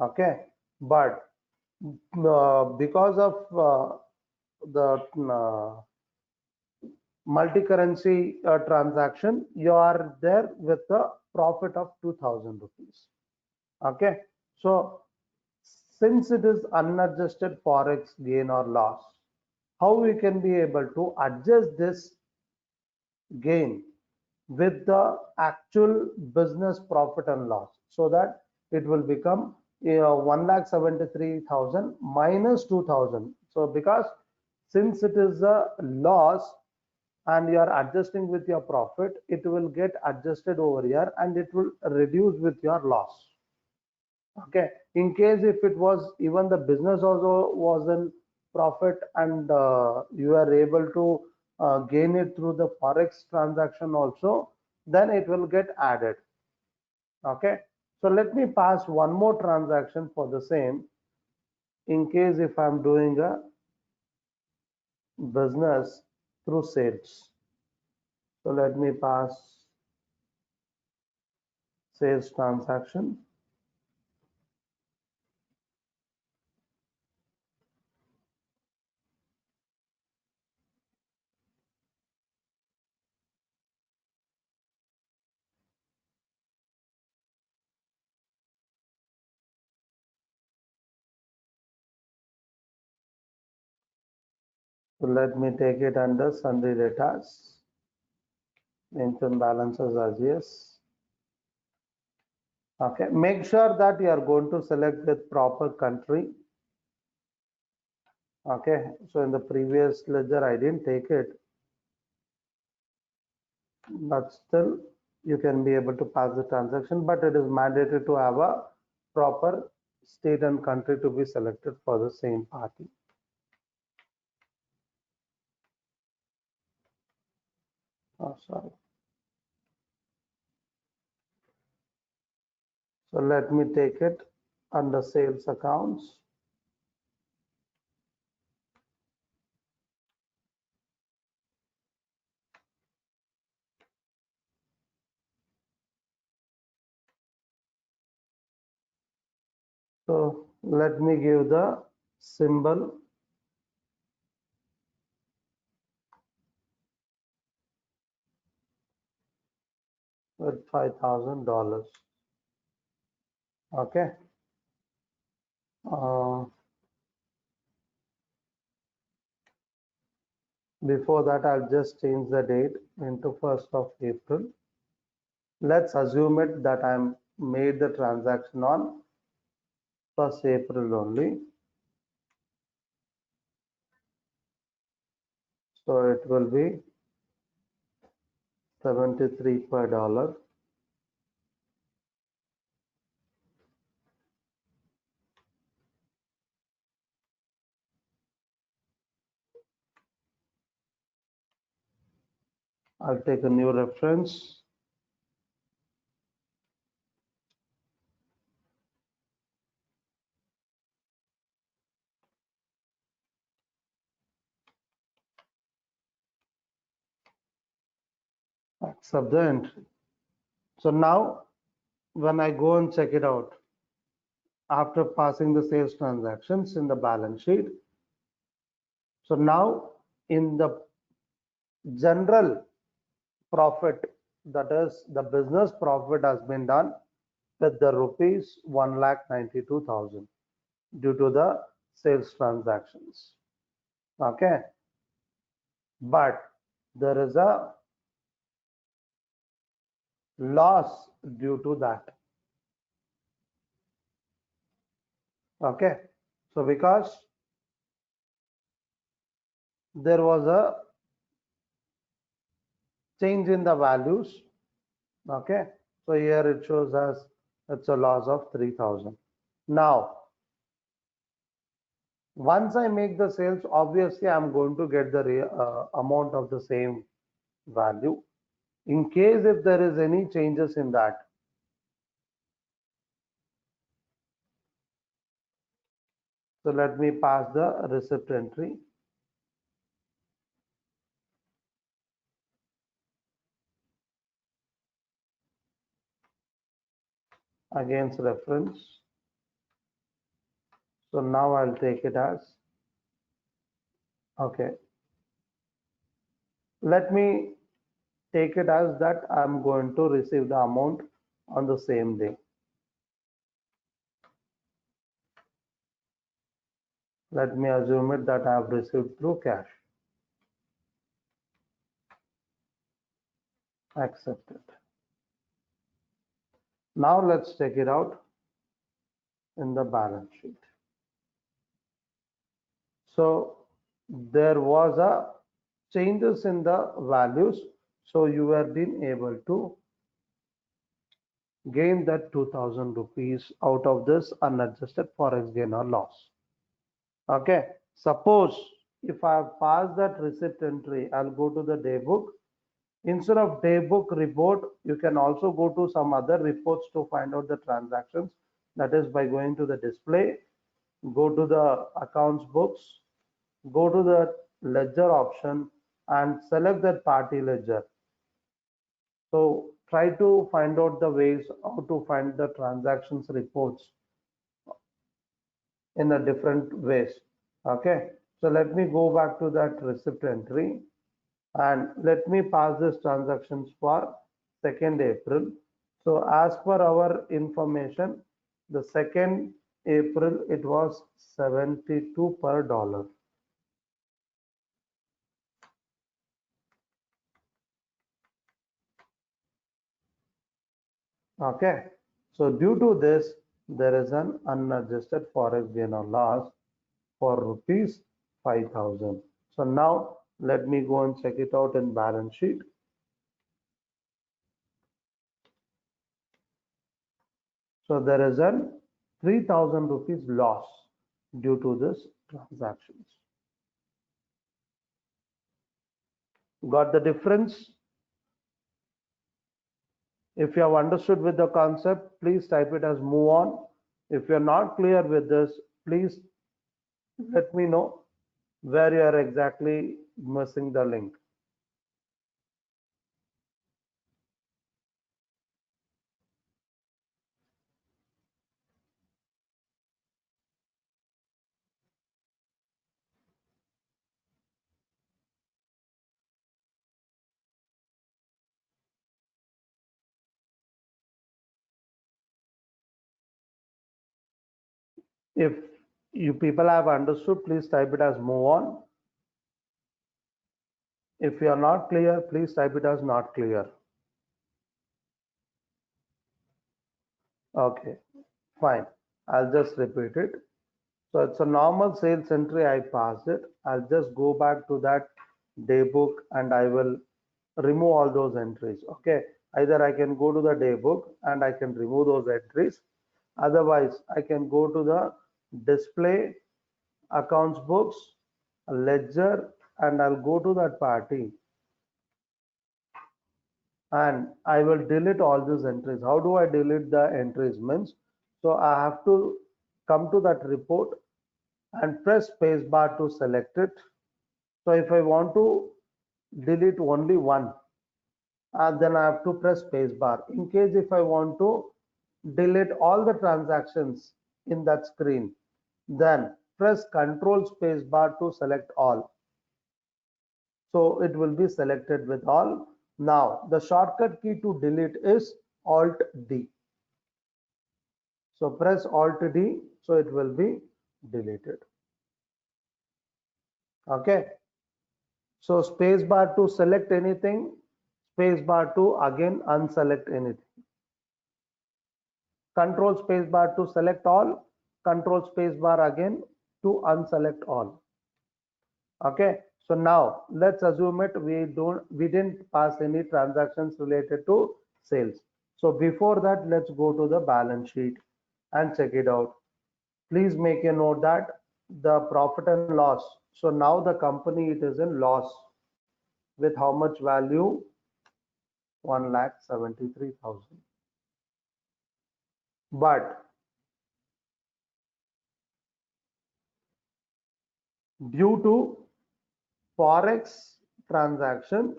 Okay, but because of the multi-currency transaction, you are there with a profit of 2000 rupees. Okay, so since it is unadjusted forex gain or loss, how we can be able to adjust this gain with the actual business profit and loss, so that it will become 1,73,000 minus 2000. So because since it is a loss and you are adjusting with your profit, it will get adjusted over here and it will reduce with your loss. Okay, in case if it was even the business also was in profit and you are able to gain it through the forex transaction also, then it will get added. Okay, so let me pass one more transaction for the same. In case if I'm doing a business through sales, so let me pass sales transaction. So let me take it under sundry data, mention balances as yes. Okay, make sure that you are going to select with proper country. Okay, so in the previous ledger I didn't take it, but still you can be able to pass the transaction, but it is mandated to have a proper state and country to be selected for the same party. Oh, sorry. So let me take it under sales accounts. So let me give the symbol with $5,000. Okay. Before that, I'll just change the date into 1st of April. Let's assume it that I'm made the transaction on 1st April only. So it will be 73 per dollar. I'll take a new reference. Accept the entry. So now when I go and check it out, after passing the sales transactions in the balance sheet, so now in the general profit, that is the business profit has been done with the rupees 1,92,000 due to the sales transactions. Okay, but there is a loss due to that. Okay, so because there was a change in the values. Okay, so here it shows as it's a loss of 3,000. Now once I make the sales, obviously I'm going to get the amount of the same value. In case if there is any changes in that, so let me pass the receipt entry. Against reference. So now I'll take it as Okay, let me take it as that I'm going to receive the amount on the same day. Let me assume it that I have received through cash. Accept it. Now let's check it out in the balance sheet. So there was a changes in the values. So you have been able to gain that 2000 rupees out of this unadjusted forex gain or loss. Okay, suppose if I have passed that receipt entry, I'll go to the day book. Instead of day book report, you can also go to some other reports to find out the transactions. That is by going to the display, go to the accounts books, go to the ledger option and select that party ledger. So try to find out the ways how to find the transactions reports in a different ways. Okay, so let me go back to that receipt entry and let me pass this transactions for 2nd April. So as per our information, the 2nd April it was 72 per dollar. Okay, so due to this, there is an unadjusted forex gain or loss for rupees 5,000. So now let me go and check it out in balance sheet. So there is an 3,000 rupees loss due to this transactions. Got the difference? If you have understood with the concept, please type it as move on. If you're not clear with this, please let me know where you are exactly missing the link. If you people have understood, please type it as move on. If you are not clear, please type it as not clear. Okay, fine. I'll just repeat it. So it's a normal sales entry. I passed it. I'll just go back to that day book and I will remove all those entries. Okay. Either I can go to the day book and I can remove those entries. Otherwise, I can go to the display, accounts books, ledger, and I'll go to that party and I will delete all these entries. How do I delete the entries means? So I have to come to that report and press spacebar to select it. So if I want to delete only one, then I have to press spacebar. In case if I want to delete all the transactions in that screen, then press Control spacebar to select all. So it will be selected with all. Now the shortcut key to delete is Alt D. So press Alt D, so it will be deleted. Okay. So spacebar to select anything, spacebar to again unselect anything. Control spacebar to select all, control spacebar again to unselect all. Okay, so now let's assume it we didn't pass any transactions related to sales. So before that, let's go to the balance sheet and check it out. Please make a note that the profit and loss. So now the company it is in loss with how much value? 1,73,000. But due to forex transaction,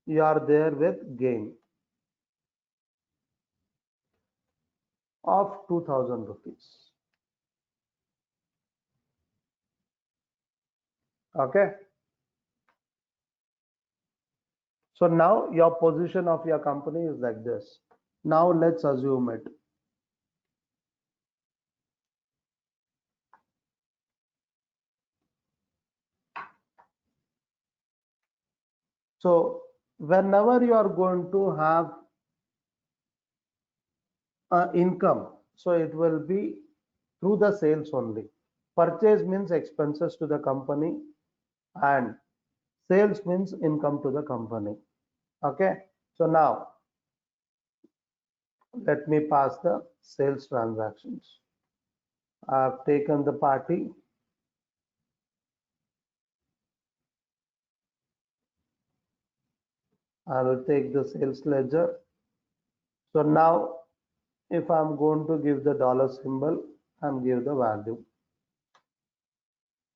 you are there with gain of 2,000 rupees. Okay. So now your position of your company is like this. Now let's assume it. So whenever you are going to have income, so it will be through the sales only. Purchase means expenses to the company and sales means income to the company. Okay. So now let me pass the sales transactions. I've taken the party. I will take the sales ledger. So now if I'm going to give the dollar symbol and give the value,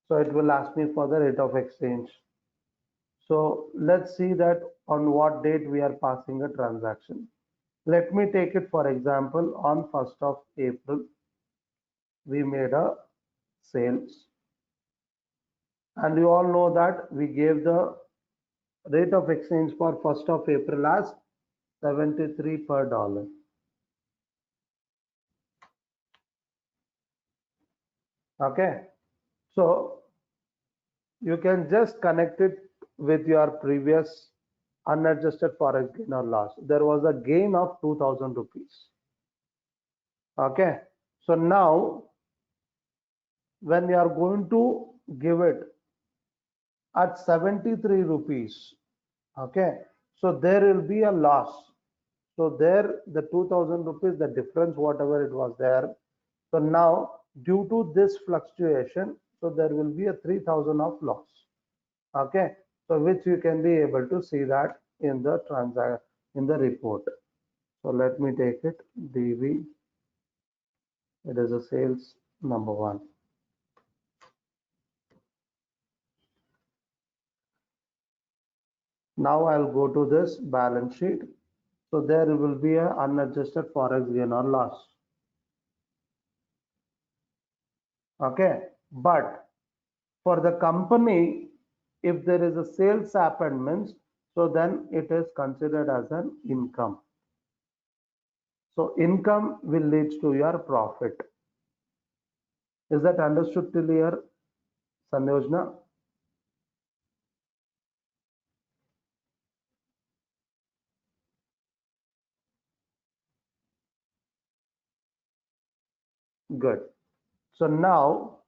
so it will ask me for the rate of exchange. So let's see that on what date we are passing a transaction. Let me take it for example on 1st of April we made a sales, and you all know that we gave the rate of exchange for 1st of April as 73 per dollar. Okay, so you can just connect it with your previous unadjusted forex gain or loss. There was a gain of 2000 rupees. Okay, so now when you are going to give it at 73 rupees, okay, so there will be a loss. So there the 2000 rupees, the difference whatever it was there. So now due to this fluctuation, so there will be a 3000 of loss. Okay, so which you can be able to see that in the in the report. So let me take it DV. It is a sales number one. Now I'll go to this balance sheet. So there will be a unadjusted forex gain or loss. Okay, but for the company, if there is a sales happened means, so then it is considered as an income. So income will lead to your profit. Is that understood clear, Sanyojna? Good. So now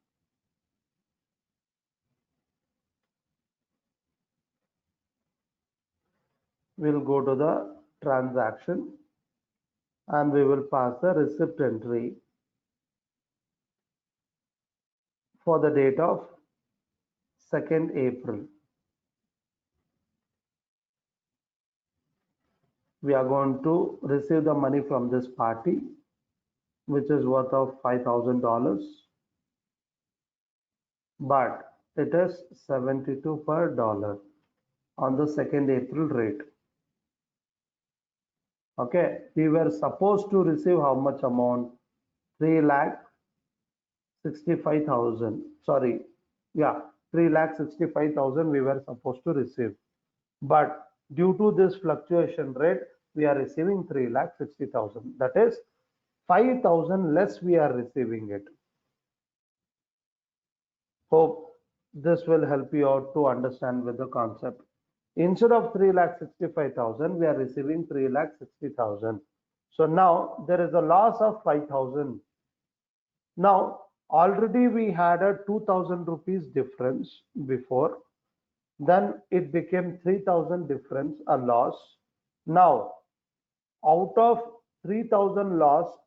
we'll go to the transaction and we will pass the receipt entry for the date of 2nd April. We are going to receive the money from this party, which is worth of $5,000, but it is 72 per dollar on the 2nd April rate. Okay, we were supposed to receive how much amount? 3,65,000. Sorry, yeah, 3,65,000 we were supposed to receive. But due to this fluctuation rate, we are receiving 3,60,000. That is 5,000 less we are receiving it. Hope this will help you out to understand with the concept. Instead of 3,65,000, we are receiving 3,60,000. So now there is a loss of 5,000. Now already we had a 2,000 rupees difference before. Then it became 3,000 difference, a loss. Now out of 3,000 loss,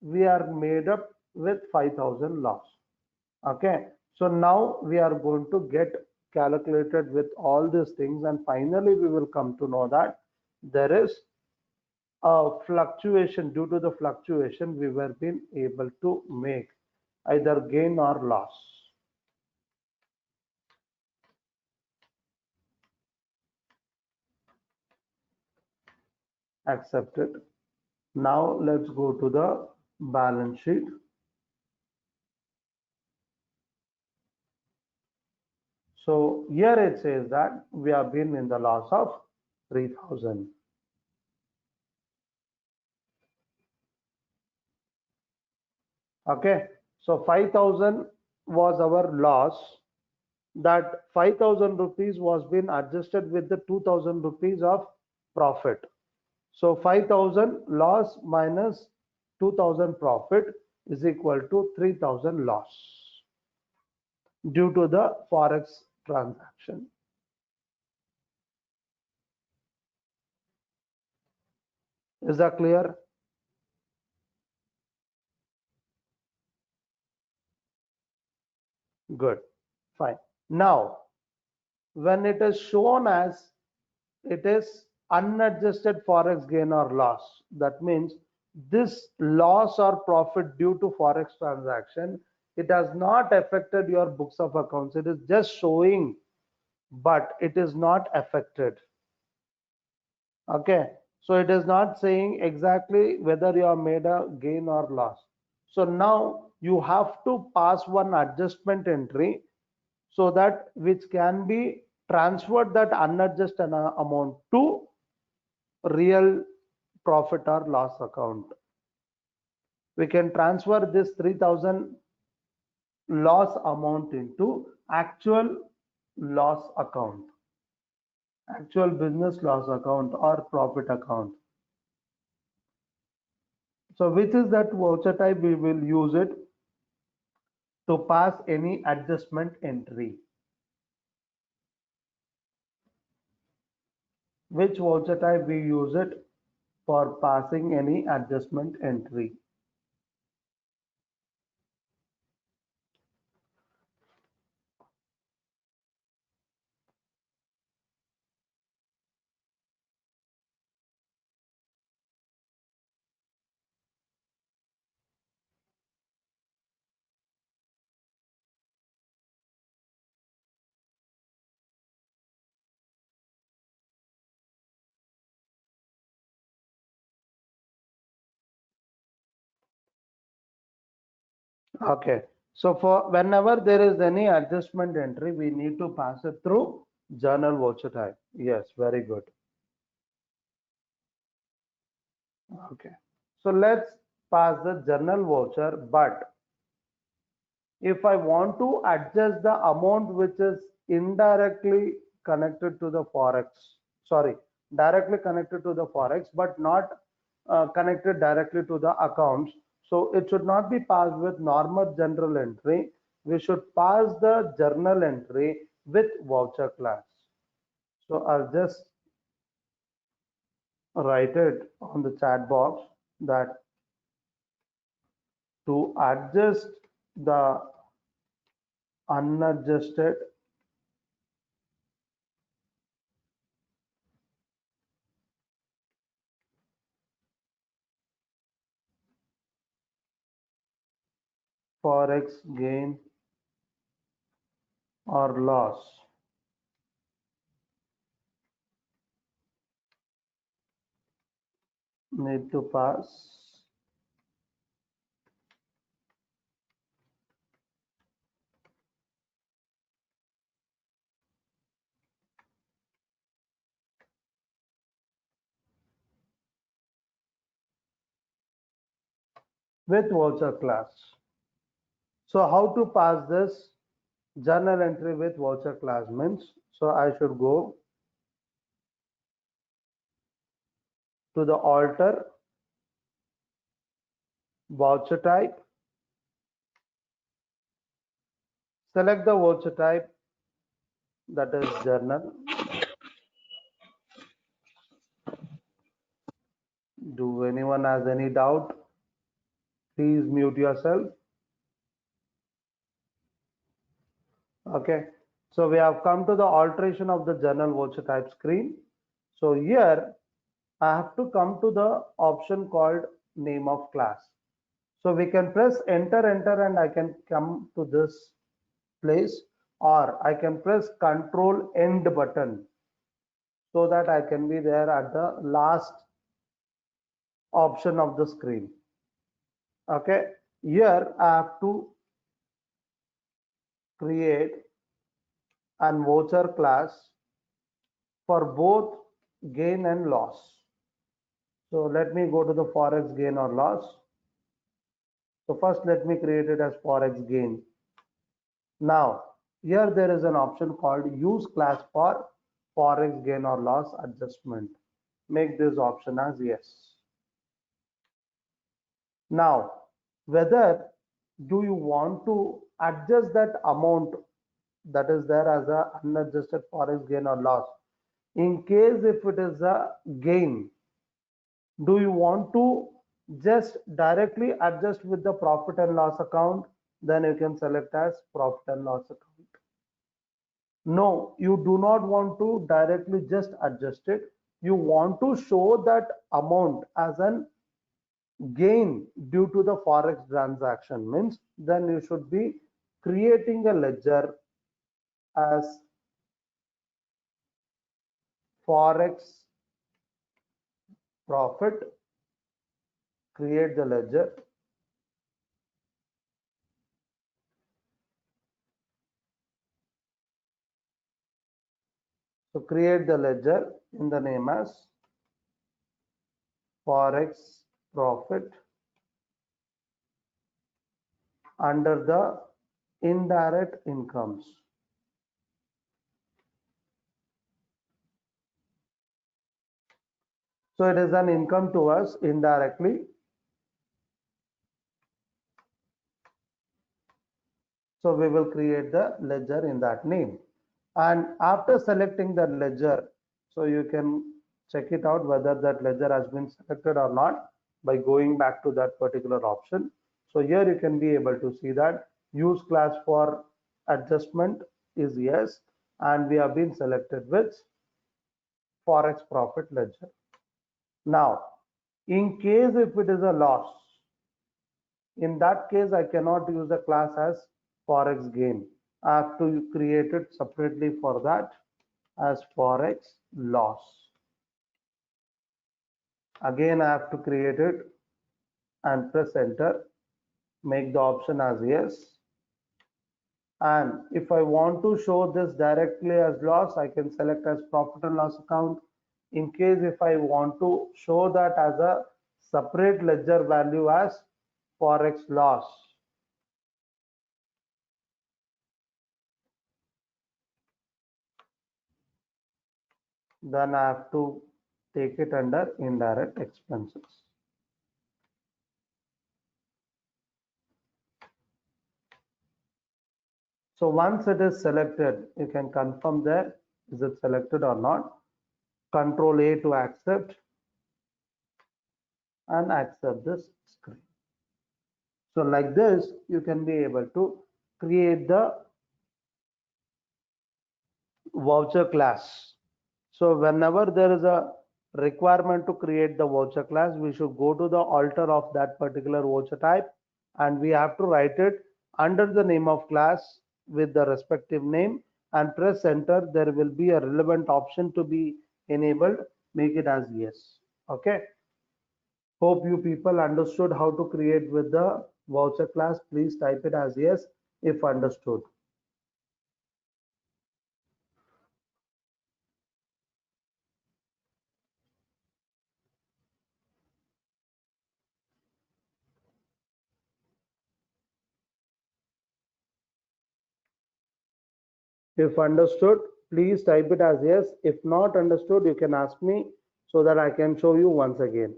we are made up with 5,000 loss. Okay, so now we are going to get calculated with all these things, and finally we will come to know that there is a fluctuation. Due to the fluctuation, we were being able to make either gain or loss. Accepted. Now let's go to the balance sheet. So here it says that we have been in the loss of 3,000. Okay, so 5,000 was our loss. That 5,000 rupees was been adjusted with the 2,000 rupees of profit. So 5,000 loss minus 2,000 profit is equal to 3,000 loss due to the forex transaction. Is that clear? Good. Fine. Now, when it is shown as it is unadjusted forex gain or loss, that means this loss or profit due to forex transaction, it has not affected your books of accounts. It is just showing, but it is not affected. Okay, so it is not saying exactly whether you have made a gain or loss. So now you have to pass one adjustment entry so that which can be transferred that unadjusted amount to real profit or loss account. We can transfer this 3,000 loss amount into actual loss account, actual business loss account or profit account. So which is that voucher type? We will use it to pass any adjustment entry. Which voucher type we use it for passing any adjustment entry? Okay. So for whenever there is any adjustment entry, we need to pass it through journal voucher type. Yes, very good. Okay. So let's pass the journal voucher, but if I want to adjust the amount which is indirectly connected to the forex, sorry, directly connected to the forex, but not connected directly to the accounts. So it should not be passed with normal general entry. We should pass the journal entry with voucher class. So I'll just write it on the chat box that to adjust the unadjusted forex gain or loss need to pass with voucher class. So how to pass this journal entry with voucher class means, so I should go to the alter voucher type, select the voucher type, that is journal. Do anyone has any doubt? Please mute yourself. Okay, so we have come to the alteration of the journal voucher type screen. So here I have to come to the option called name of class. So we can press enter, and I can come to this place, or I can press control end button so that I can be there at the last option of the screen. Okay, here I have to create and voucher class for both gain and loss. So let me go to the forex gain or loss. So first let me create it as forex gain. Now here there is an option called use class for forex gain or loss adjustment. Make this option as yes. Now whether do you want to adjust that amount that is there as a unadjusted forex gain or loss? In case if it is a gain, do you want to just directly adjust with the profit and loss account? Then you can select as profit and loss account. No, you do not want to directly just adjust it. You want to show that amount as an gain due to the forex transaction, means then you should be creating a ledger as forex profit. Create the ledger. So create the ledger in the name as forex profit under the indirect incomes. So it is an income to us indirectly. So we will create the ledger in that name. And after selecting the ledger, so you can check it out whether that ledger has been selected or not by going back to that particular option. So here you can be able to see that use class for adjustment is yes, and we have been selected with forex profit ledger. Now, in case if it is a loss, in that case I cannot use the class as forex gain. I have to create it separately for that as forex loss. Again I have to create it and press enter, make the option as yes. And if I want to show this directly as loss, I can select as profit and loss account. In case if I want to show that as a separate ledger value as forex loss, then I have to take it under indirect expenses. So once it is selected, you can confirm there, is it selected or not. Control A to accept and accept this screen. So like this, you can be able to create the voucher class. So whenever there is a requirement to create the voucher class, we should go to the alter of that particular voucher type and we have to write it under the name of class with the respective name and press enter. There will be a relevant option to be enabled. Make it as yes. Okay. Hope you people understood how to create with the voucher class. Please type it as yes if understood. If understood, please type it as yes. If not understood, you can ask me so that I can show you once again.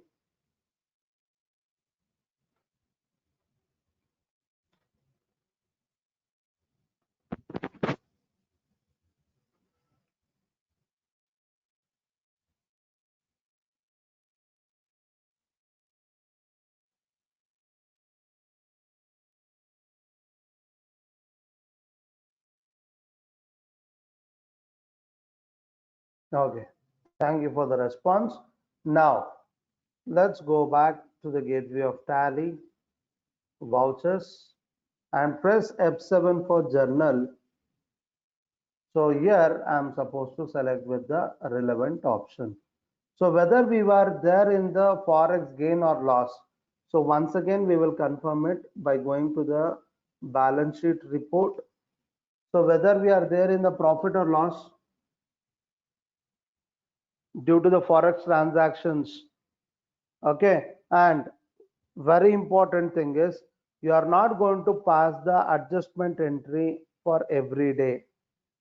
Okay, thank you for the response. Now, let's go back to the gateway of Tally, vouchers, and press F7 for journal. So here I'm supposed to select with the relevant option. So whether we were there in the forex gain or loss. So once again, we will confirm it by going to the balance sheet report. So whether we are there in the profit or loss due to the forex transactions, okay, and very important thing is you are not going to pass the adjustment entry for every day.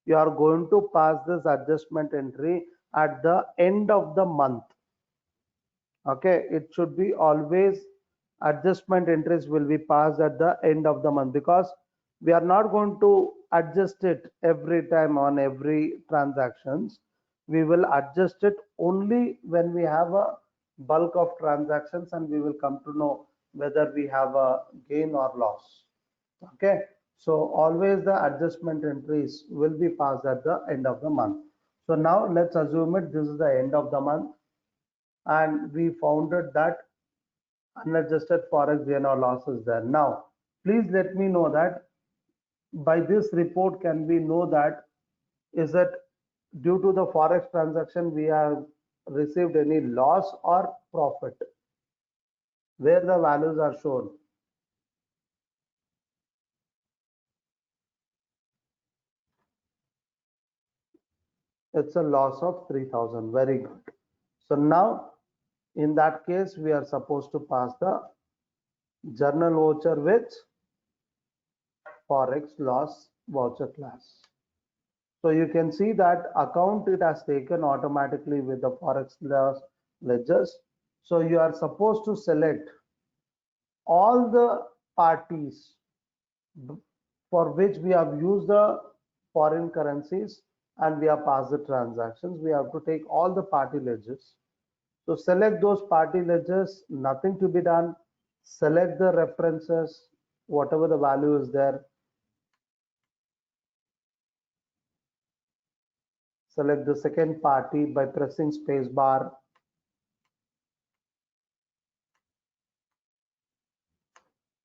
You are going to pass this adjustment entry at the end of the month. Okay, it should be always adjustment entries will be passed at the end of the month, because we are not going to adjust it every time on every transactions. We will adjust it only when we have a bulk of transactions and we will come to know whether we have a gain or loss. Okay, so always the adjustment entries will be passed at the end of the month. So now let's assume it this is the end of the month and we founded that unadjusted forex gain or loss is there. Now, please let me know that by this report can we know that is it due to the forex transaction we have received any loss or profit, where the values are shown. It's a loss of 3,000. Very good. So now in that case we are supposed to pass the journal voucher with forex loss voucher class. So you can see that account it has taken automatically with the forex loss ledgers. So you are supposed to select all the parties for which we have used the foreign currencies and we have passed the transactions. We have to take all the party ledgers. So select those party ledgers, nothing to be done. Select the references, whatever the value is there. Select the second party by pressing space bar.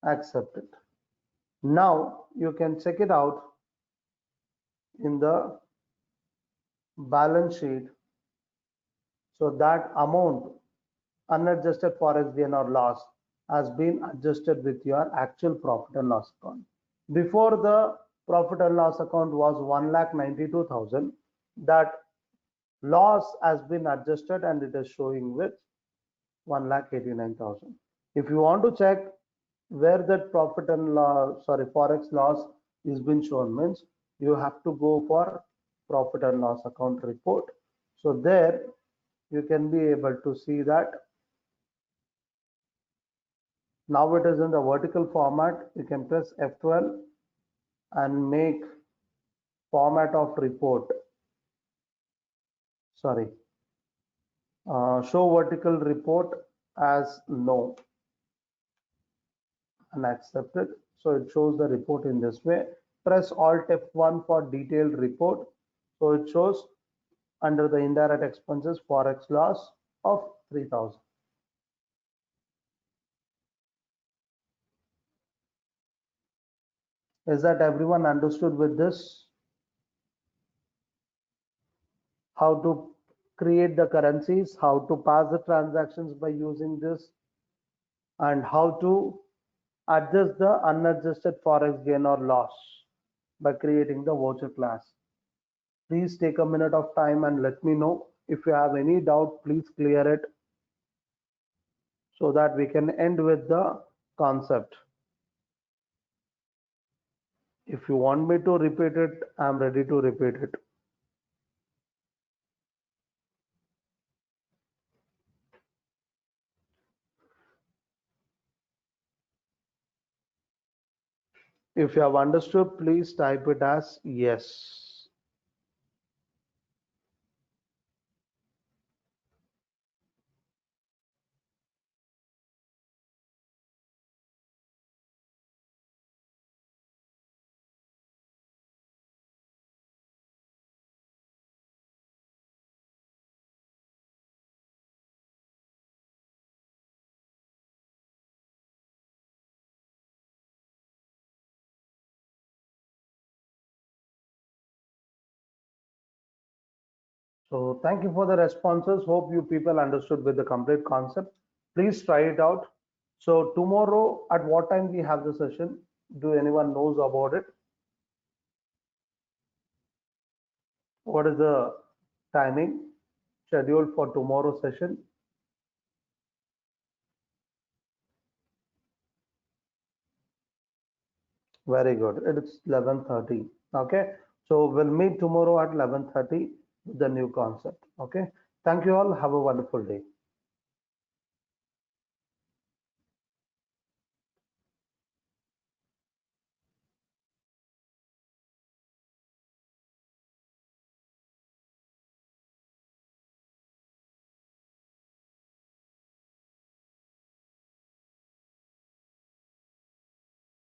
Accept it. Now you can check it out in the balance sheet. So that amount unadjusted forex gain or loss has been adjusted with your actual profit and loss account. Before the profit and loss account was 1,92,000. That loss has been adjusted and it is showing with 1,89,000. If you want to check where that profit and loss, sorry, forex loss is been shown, means you have to go for profit and loss account report. So there you can be able to see that now it is in the vertical format. You can press F12 and make format of report, sorry, show vertical report as no, and accept it. So it shows the report in this way. Press Alt F1 for detailed report. So it shows under the indirect expenses forex loss of 3,000. Is that everyone understood with this? How to create the currencies, how to pass the transactions by using this, and how to adjust the unadjusted forex gain or loss by creating the voucher class. Please take a minute of time and let me know. If you have any doubt, please clear it so that we can end with the concept. If you want me to repeat it, I'm ready to repeat it. If you have understood, please type it as yes. So thank you for the responses. Hope you people understood with the complete concept. Please try it out. So tomorrow at what time we have the session? Do anyone knows about it? What is the timing scheduled for tomorrow's session? Very good. It's 11:30. Okay. So we'll meet tomorrow at 11:30 with the new concept. Okay. Thank you all. Have a wonderful day.